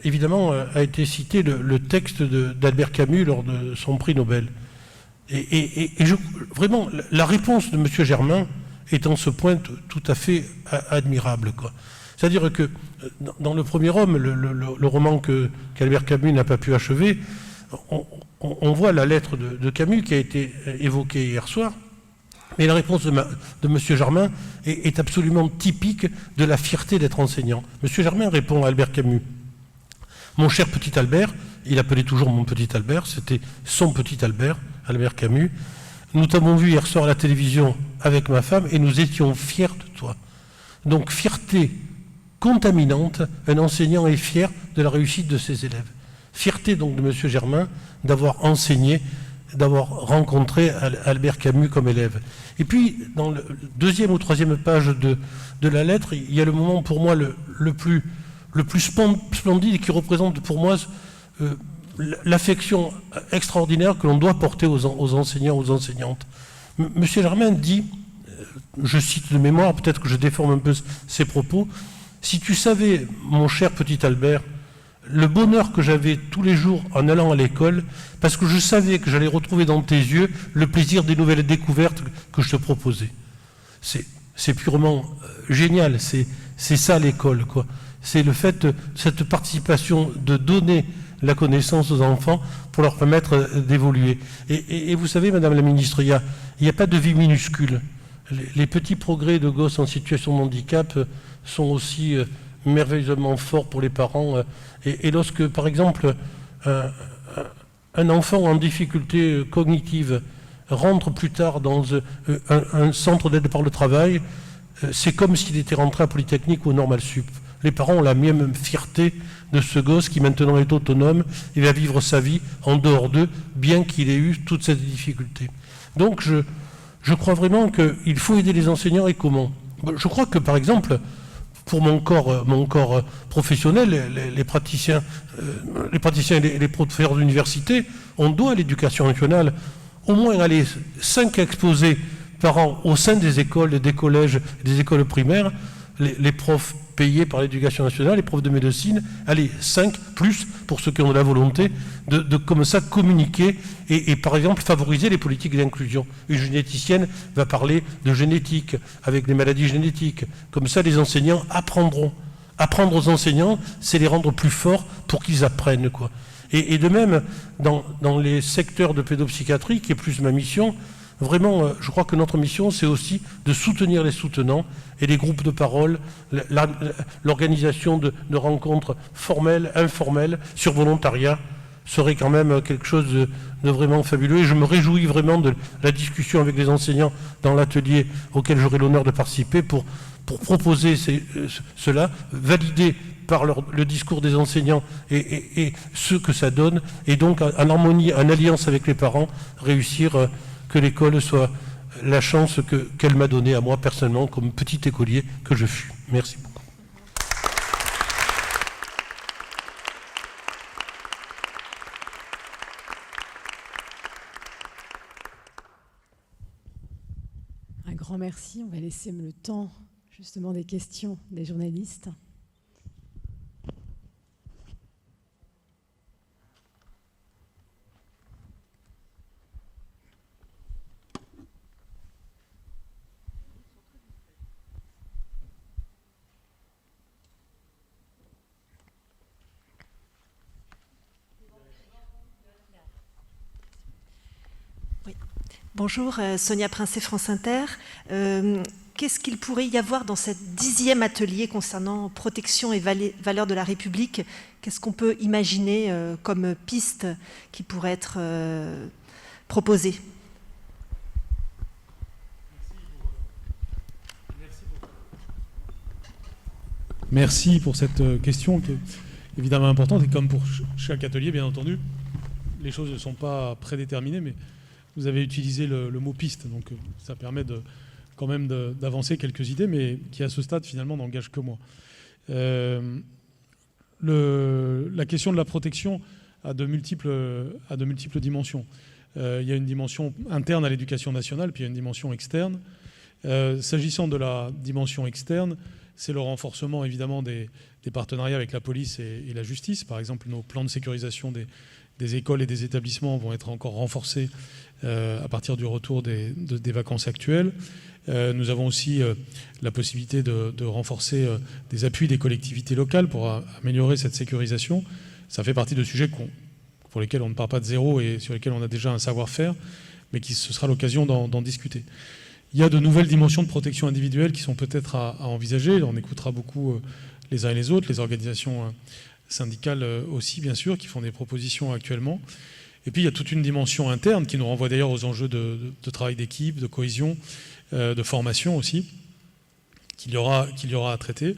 évidemment, a été cité le texte d'Albert Camus lors de son prix Nobel. Et vraiment, la réponse de M. Germain est en ce point tout à fait admirable, quoi. C'est-à-dire que dans Le Premier Homme, le roman qu'Albert Camus n'a pas pu achever, on voit la lettre de Camus qui a été évoquée hier soir, mais la réponse de M. Germain est absolument typique de la fierté d'être enseignant. M. Germain répond à Albert Camus: mon cher petit Albert, il appelait toujours mon petit Albert, c'était son petit Albert, Albert Camus, nous t'avons vu hier soir à la télévision avec ma femme et nous étions fiers de toi. Donc fierté contaminante. Un enseignant est fier de la réussite de ses élèves. Fierté donc de M. Germain d'avoir enseigné, d'avoir rencontré Albert Camus comme élève. Et puis, dans la deuxième ou troisième page de la lettre, il y a le moment pour moi le plus splendide et qui représente pour moi l'affection extraordinaire que l'on doit porter aux enseignants, aux enseignantes. M. Germain dit, je cite de mémoire, peut-être que je déforme un peu ses propos, « Si tu savais, mon cher petit Albert, le bonheur que j'avais tous les jours en allant à l'école, parce que je savais que j'allais retrouver dans tes yeux le plaisir des nouvelles découvertes que je te proposais. » C'est purement génial, c'est ça l'école, quoi. C'est le fait, cette participation de donner la connaissance aux enfants pour leur permettre d'évoluer. Et vous savez, Madame la Ministre, il n'y a pas de vie minuscule. Les petits progrès de gosses en situation de handicap sont aussi merveilleusement forts pour les parents. Et lorsque, par exemple, un enfant en difficulté cognitive rentre plus tard dans un centre d'aide par le travail, c'est comme s'il était rentré à Polytechnique ou au Normal Sup. Les parents ont la même fierté de ce gosse qui maintenant est autonome et va vivre sa vie en dehors d'eux, bien qu'il ait eu toutes ces difficultés. Donc je crois vraiment qu'il faut aider les enseignants, et comment? Je crois que, par exemple, pour mon corps professionnel, les praticiens et les professeurs d'université, on doit à l'éducation nationale au moins aller 5 exposés par an au sein des écoles, des collèges, des écoles primaires, les profs payés par l'éducation nationale, les profs de médecine, allez, 5 plus pour ceux qui ont de la volonté, de comme ça communiquer et par exemple favoriser les politiques d'inclusion. Une généticienne va parler de génétique, avec les maladies génétiques. Comme ça, les enseignants apprendront. Apprendre aux enseignants, c'est les rendre plus forts pour qu'ils apprennent, quoi. Et de même, dans les secteurs de pédopsychiatrie, qui est plus ma mission, vraiment, je crois que notre mission, c'est aussi de soutenir les soutenants et les groupes de parole, l'organisation de rencontres formelles, informelles, sur volontariat, serait quand même quelque chose de vraiment fabuleux. Et je me réjouis vraiment de la discussion avec les enseignants dans l'atelier auquel j'aurai l'honneur de participer pour proposer cela, valider par le discours des enseignants et ce que ça donne, et donc en harmonie, en alliance avec les parents, réussir que l'école soit la chance qu'elle m'a donnée à moi personnellement comme petit écolier que je fus. Merci beaucoup. Un grand merci. On va laisser le temps justement des questions des journalistes. Bonjour, Sonia Princet, France Inter. Qu'est-ce qu'il pourrait y avoir dans cette 10e atelier concernant protection et valeurs de la République? Qu'est-ce qu'on peut imaginer comme piste qui pourrait être proposée? Merci pour cette question qui est évidemment importante, et comme pour chaque atelier, bien entendu, les choses ne sont pas prédéterminées, mais vous avez utilisé le mot piste, donc ça permet quand même d'avancer quelques idées, mais qui à ce stade finalement n'engagent que moi. La question de la protection a de multiples dimensions. Il y a une dimension interne à l'éducation nationale, puis il y a une dimension externe. S'agissant de la dimension externe, c'est le renforcement évidemment des partenariats avec la police et la justice. Par exemple, nos plans de sécurisation des écoles et des établissements vont être encore renforcés à partir du retour des vacances actuelles. Nous avons aussi la possibilité de renforcer des appuis des collectivités locales pour améliorer cette sécurisation. Ça fait partie de sujets pour lesquels on ne part pas de zéro et sur lesquels on a déjà un savoir-faire, mais ce sera l'occasion d'en discuter. Il y a de nouvelles dimensions de protection individuelle qui sont peut-être à envisager. On écoutera beaucoup les uns et les autres, les organisations syndicales aussi, bien sûr, qui font des propositions actuellement. Et puis, il y a toute une dimension interne qui nous renvoie d'ailleurs aux enjeux de travail d'équipe, de cohésion, de formation aussi, qu'il y aura à traiter.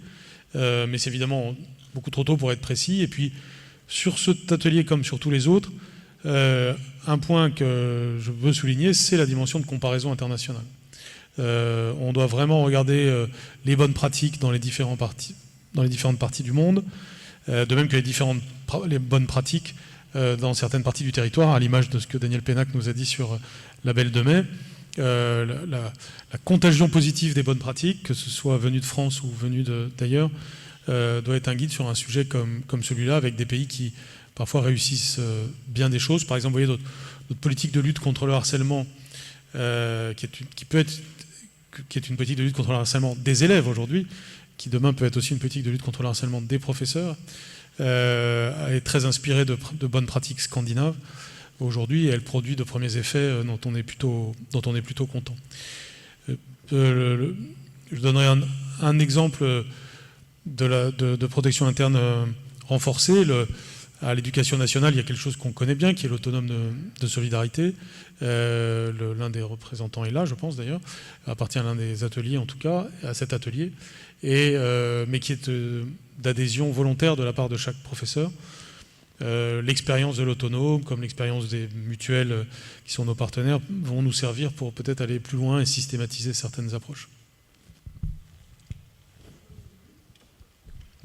mais c'est évidemment beaucoup trop tôt pour être précis. Et puis, sur cet atelier comme sur tous les autres, un point que je veux souligner, c'est la dimension de comparaison internationale. On doit vraiment regarder les bonnes pratiques dans les différentes parties du monde, de même que les bonnes pratiques dans certaines parties du territoire, à l'image de ce que Daniel Pénac nous a dit sur la Belle de Mai. La contagion positive des bonnes pratiques, que ce soit venu de France ou venu d'ailleurs, doit être un guide sur un sujet comme celui-là, avec des pays qui parfois réussissent bien des choses. Par exemple, vous voyez notre politique de lutte contre le harcèlement, qui est une politique de lutte contre le harcèlement des élèves aujourd'hui, qui demain peut être aussi une politique de lutte contre le harcèlement des professeurs, est très inspirée de bonnes pratiques scandinaves. Aujourd'hui, elle produit de premiers effets dont on est plutôt content. Je donnerai un exemple de protection interne renforcée. À l'éducation nationale, il y a quelque chose qu'on connaît bien, qui est l'autonome de solidarité. L'un des représentants est là, je pense d'ailleurs, appartient à l'un des ateliers en tout cas, à cet atelier, mais qui est d'adhésion volontaire de la part de chaque professeur. L'expérience de l'autonome, comme l'expérience des mutuelles qui sont nos partenaires, vont nous servir pour peut-être aller plus loin et systématiser certaines approches.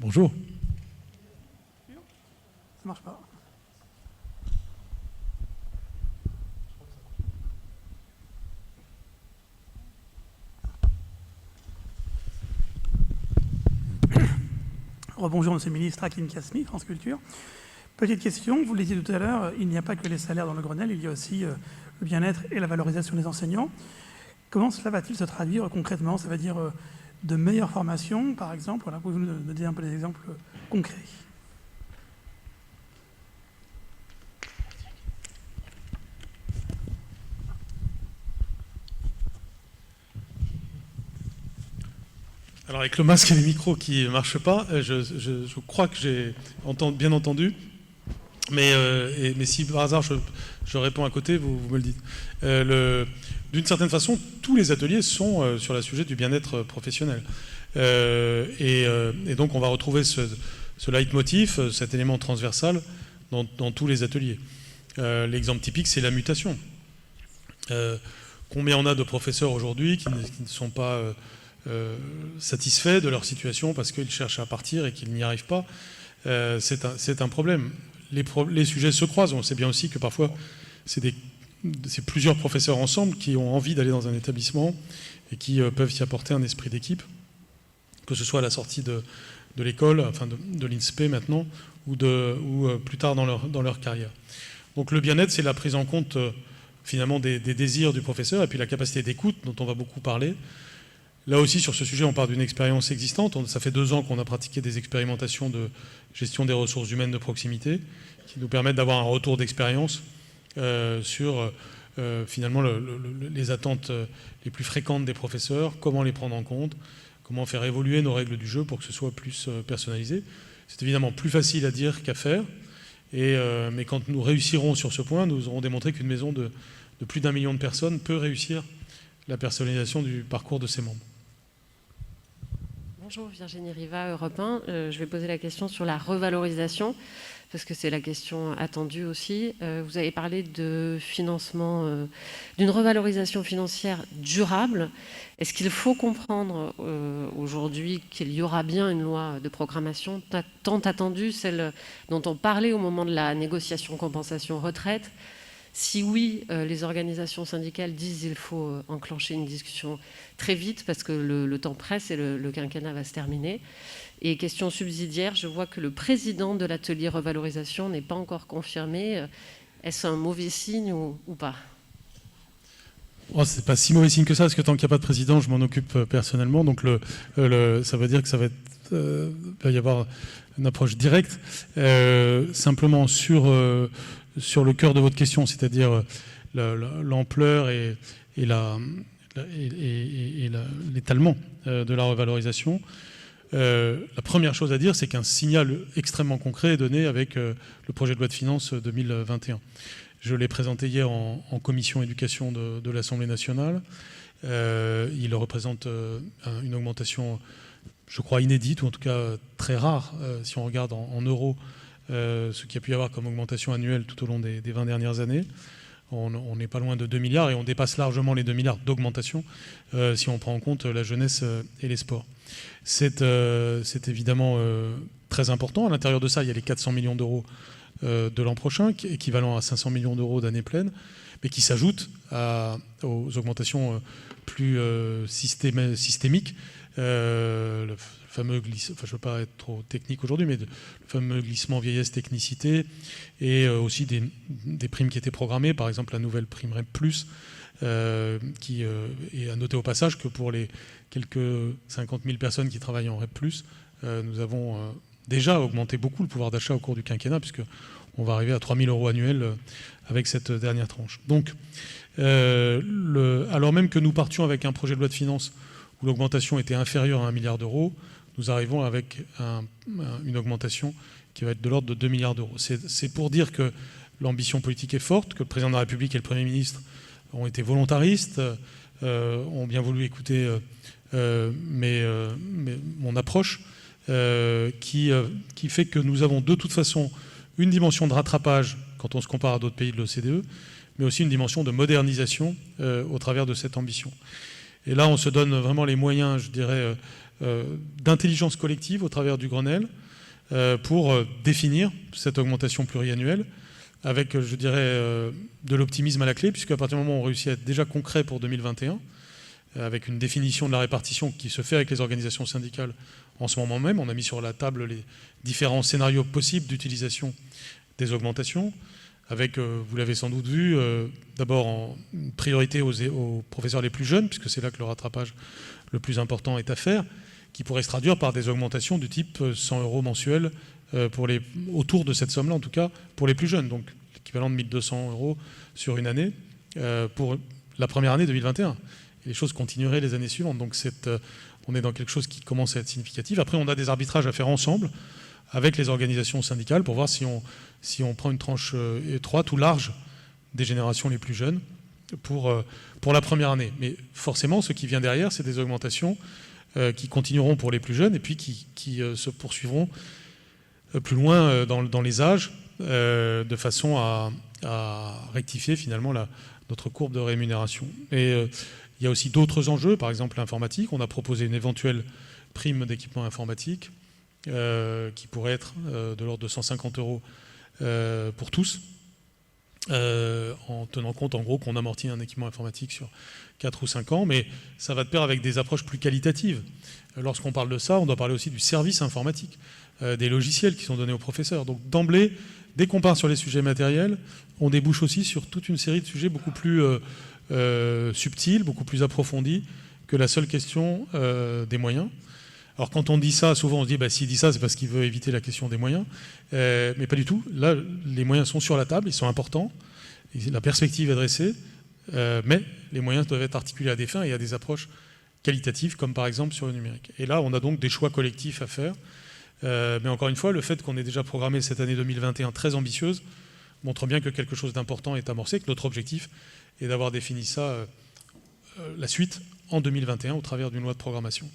Bonjour. Ça marche pas. Bonjour, Monsieur le ministre, Hakim Kasmi, France Culture. Petite question, vous le disiez tout à l'heure, il n'y a pas que les salaires dans le Grenelle, il y a aussi le bien-être et la valorisation des enseignants. Comment cela va-t-il se traduire concrètement? Ça veut dire de meilleures formations, par exemple. Voilà, pouvez-vous nous donner un peu des exemples concrets? Alors avec le masque et les micros qui ne marchent pas, je crois que j'ai bien entendu, mais si par hasard je réponds à côté, vous me le dites. D'une certaine façon, tous les ateliers sont sur le sujet du bien-être professionnel. Et donc on va retrouver ce leitmotiv, cet élément transversal dans tous les ateliers. L'exemple typique, c'est la mutation. Combien on a de professeurs aujourd'hui qui ne sont pas satisfaits de leur situation parce qu'ils cherchent à partir et qu'ils n'y arrivent pas. C'est un problème. Les sujets se croisent. On sait bien aussi que parfois, c'est plusieurs professeurs ensemble qui ont envie d'aller dans un établissement et qui peuvent y apporter un esprit d'équipe, que ce soit à la sortie de l'école, enfin de l'INSPE maintenant, ou plus tard dans leur carrière. Donc le bien-être, c'est la prise en compte finalement des désirs du professeur et puis la capacité d'écoute dont on va beaucoup parler. Là aussi, sur ce sujet, on part d'une expérience existante. Ça fait 2 ans qu'on a pratiqué des expérimentations de gestion des ressources humaines de proximité qui nous permettent d'avoir un retour d'expérience sur finalement les attentes les plus fréquentes des professeurs, comment les prendre en compte, comment faire évoluer nos règles du jeu pour que ce soit plus personnalisé. C'est évidemment plus facile à dire qu'à faire, mais quand nous réussirons sur ce point, nous aurons démontré qu'une maison de plus d'1 million de personnes peut réussir la personnalisation du parcours de ses membres. Bonjour, Virginie Riva, Europe 1. Je vais poser la question sur la revalorisation, parce que c'est la question attendue aussi. Vous avez parlé de financement, d'une revalorisation financière durable. Est-ce qu'il faut comprendre aujourd'hui qu'il y aura bien une loi de programmation tant attendue, celle dont on parlait au moment de la négociation compensation retraite? Si oui, les organisations syndicales disent qu'il faut enclencher une discussion très vite parce que le temps presse et le quinquennat va se terminer. Et question subsidiaire, je vois que le président de l'atelier revalorisation n'est pas encore confirmé. Est-ce un mauvais signe ou pas? C'est pas si mauvais signe que ça, parce que tant qu'il n'y a pas de président, je m'en occupe personnellement. Donc ça veut dire que ça va y avoir une approche directe. Simplement sur le cœur de votre question, c'est-à-dire l'ampleur et l'étalement de la revalorisation. La première chose à dire, c'est qu'un signal extrêmement concret est donné avec le projet de loi de finances 2021. Je l'ai présenté hier en commission éducation de l'Assemblée nationale. Il représente une augmentation je crois, inédite, ou en tout cas très rare, si on regarde en euros ce qu'il y a pu y avoir comme augmentation annuelle tout au long des 20 dernières années. On n'est pas loin de 2 milliards et on dépasse largement les 2 milliards d'augmentation si on prend en compte la jeunesse et les sports. C'est évidemment très important. À l'intérieur de ça, il y a les 400 millions d'euros de l'an prochain, équivalent à 500 millions d'euros d'année pleine, mais qui s'ajoutent aux augmentations plus systémiques. Le fameux glissement, enfin je ne veux pas être trop technique aujourd'hui, mais le fameux glissement vieillesse technicité et aussi des primes qui étaient programmées, par exemple la nouvelle prime REP+, qui est à noter au passage que pour les quelques 50 000 personnes qui travaillent en REP+, nous avons déjà augmenté beaucoup le pouvoir d'achat au cours du quinquennat, puisqu'on va arriver à 3 000 € annuels avec cette dernière tranche. Donc, alors même que nous partions avec un projet de loi de finances où l'augmentation était inférieure à 1 milliard d'euros, nous arrivons avec une augmentation qui va être de l'ordre de 2 milliards d'euros. C'est pour dire que l'ambition politique est forte, que le président de la République et le Premier ministre ont été volontaristes, ont bien voulu écouter mon approche, qui fait que nous avons de toute façon une dimension de rattrapage quand on se compare à d'autres pays de l'OCDE, mais aussi une dimension de modernisation au travers de cette ambition. Et là, on se donne vraiment les moyens, je dirais, d'intelligence collective au travers du Grenelle pour définir cette augmentation pluriannuelle avec, je dirais, de l'optimisme à la clé, puisqu'à partir du moment où on réussit à être déjà concret pour 2021, avec une définition de la répartition qui se fait avec les organisations syndicales en ce moment même, on a mis sur la table les différents scénarios possibles d'utilisation des augmentations, avec, vous l'avez sans doute vu, d'abord en priorité aux professeurs les plus jeunes, puisque c'est là que le rattrapage le plus important est à faire, qui pourrait se traduire par des augmentations du type 100 € mensuels autour de cette somme-là, en tout cas, pour les plus jeunes, donc l'équivalent de 1 200 € sur une année pour la première année 2021. Et les choses continueraient les années suivantes. Donc on est dans quelque chose qui commence à être significatif. Après, on a des arbitrages à faire ensemble avec les organisations syndicales pour voir si on prend une tranche étroite ou large des générations les plus jeunes pour la première année. Mais forcément, ce qui vient derrière, c'est des augmentations qui continueront pour les plus jeunes et puis qui se poursuivront plus loin dans les âges de façon à rectifier finalement notre courbe de rémunération. Et il y a aussi d'autres enjeux, par exemple l'informatique. On a proposé une éventuelle prime d'équipement informatique qui pourrait être de l'ordre de 150 € pour tous, en tenant compte en gros qu'on amortit un équipement informatique sur 4 ou 5 ans, mais ça va de pair avec des approches plus qualitatives. Lorsqu'on parle de ça, on doit parler aussi du service informatique, des logiciels qui sont donnés aux professeurs. Donc d'emblée, dès qu'on part sur les sujets matériels, on débouche aussi sur toute une série de sujets beaucoup plus subtils, beaucoup plus approfondis que la seule question des moyens. Alors quand on dit ça, souvent on se dit s'il dit ça, c'est parce qu'il veut éviter la question des moyens, mais pas du tout. Là, les moyens sont sur la table, ils sont importants, la perspective est dressée, mais les moyens doivent être articulés à des fins et à des approches qualitatives, comme par exemple sur le numérique. Et là, on a donc des choix collectifs à faire. Mais encore une fois, le fait qu'on ait déjà programmé cette année 2021 très ambitieuse montre bien que quelque chose d'important est amorcé, que notre objectif est d'avoir défini ça, la suite, en 2021 au travers d'une loi de programmation.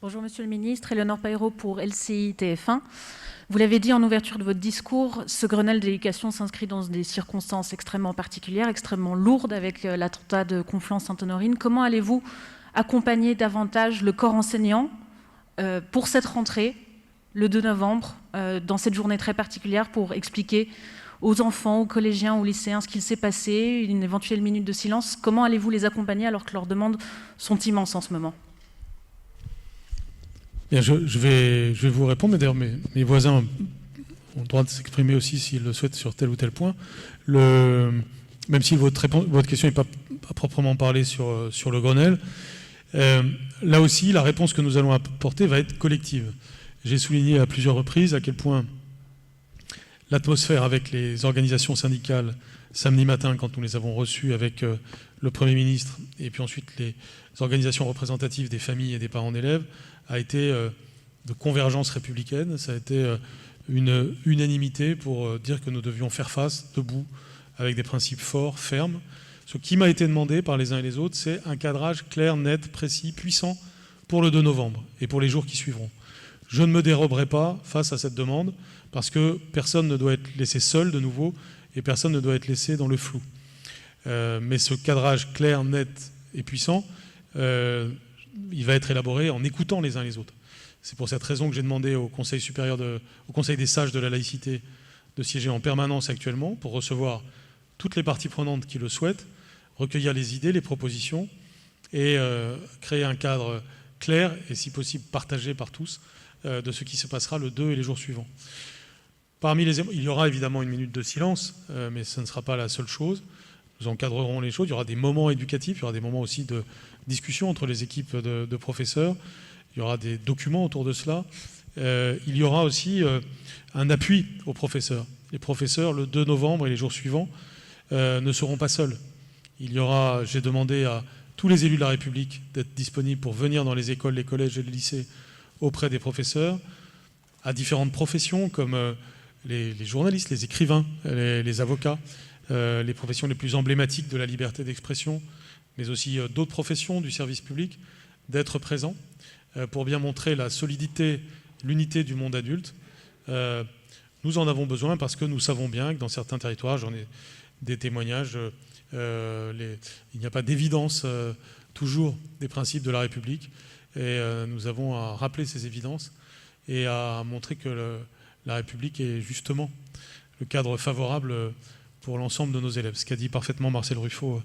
Bonjour Monsieur le Ministre, Éléonore Paillereau pour LCI TF1. Vous l'avez dit en ouverture de votre discours, ce Grenelle de l'éducation s'inscrit dans des circonstances extrêmement particulières, extrêmement lourdes avec l'attentat de Conflans-Sainte-Honorine. Comment allez-vous accompagner davantage le corps enseignant pour cette rentrée, le 2 novembre, dans cette journée très particulière, pour expliquer aux enfants, aux collégiens, aux lycéens ce qu'il s'est passé, une éventuelle minute de silence? Comment allez-vous les accompagner alors que leurs demandes sont immenses en ce moment? Bien, je vais vous répondre, mais d'ailleurs mes voisins ont le droit de s'exprimer aussi s'ils le souhaitent sur tel ou tel point. Même si votre question n'est pas à proprement parler sur le Grenelle, là aussi, la réponse que nous allons apporter va être collective. J'ai souligné à plusieurs reprises à quel point l'atmosphère avec les organisations syndicales samedi matin, quand nous les avons reçues avec le Premier ministre et puis ensuite les organisations représentatives des familles et des parents d'élèves, a été de convergence républicaine. Ça a été une unanimité pour dire que nous devions faire face, debout, avec des principes forts, fermes. Ce qui m'a été demandé par les uns et les autres, c'est un cadrage clair, net, précis, puissant pour le 2 novembre et pour les jours qui suivront. Je ne me déroberai pas face à cette demande parce que personne ne doit être laissé seul de nouveau et personne ne doit être laissé dans le flou. Mais ce cadrage clair, net et puissant, il va être élaboré en écoutant les uns les autres. C'est pour cette raison que j'ai demandé au Conseil des sages de la laïcité de siéger en permanence actuellement pour recevoir toutes les parties prenantes qui le souhaitent, recueillir les idées, les propositions et créer un cadre clair et si possible partagé par tous de ce qui se passera le 2 et les jours suivants. Il y aura évidemment une minute de silence, mais ce ne sera pas la seule chose. Nous encadrerons les choses. Il y aura des moments éducatifs, il y aura des moments aussi de discussion entre les équipes de professeurs. Il y aura des documents autour de cela. Il y aura aussi un appui aux professeurs. Les professeurs, le 2 novembre et les jours suivants, ne seront pas seuls. J'ai demandé à tous les élus de la République d'être disponibles pour venir dans les écoles, les collèges et les lycées auprès des professeurs, à différentes professions comme les journalistes, les écrivains, les avocats, les professions les plus emblématiques de la liberté d'expression, mais aussi d'autres professions du service public, d'être présents pour bien montrer la solidité, l'unité du monde adulte. Nous en avons besoin parce que nous savons bien que dans certains territoires, j'en ai des témoignages, il n'y a pas d'évidence toujours des principes de la République et nous avons à rappeler ces évidences et à montrer que la République est justement le cadre favorable pour l'ensemble de nos élèves. Ce qu'a dit parfaitement Marcel Ruffo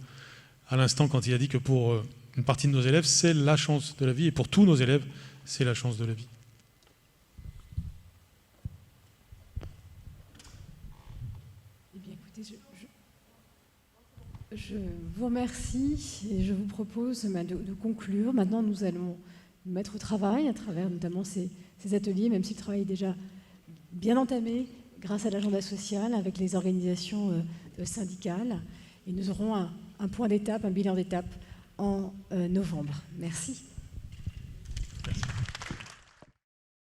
à l'instant quand il a dit que pour une partie de nos élèves, c'est la chance de la vie et pour tous nos élèves, c'est la chance de la vie. Eh bien, écoutez, je vous remercie et je vous propose de conclure. Maintenant, nous allons nous mettre au travail à travers notamment ces ateliers, même si le travail est déjà bien entamé grâce à l'agenda social avec les organisations syndicales. Et nous aurons un point d'étape, un bilan d'étape en novembre. Merci. Merci.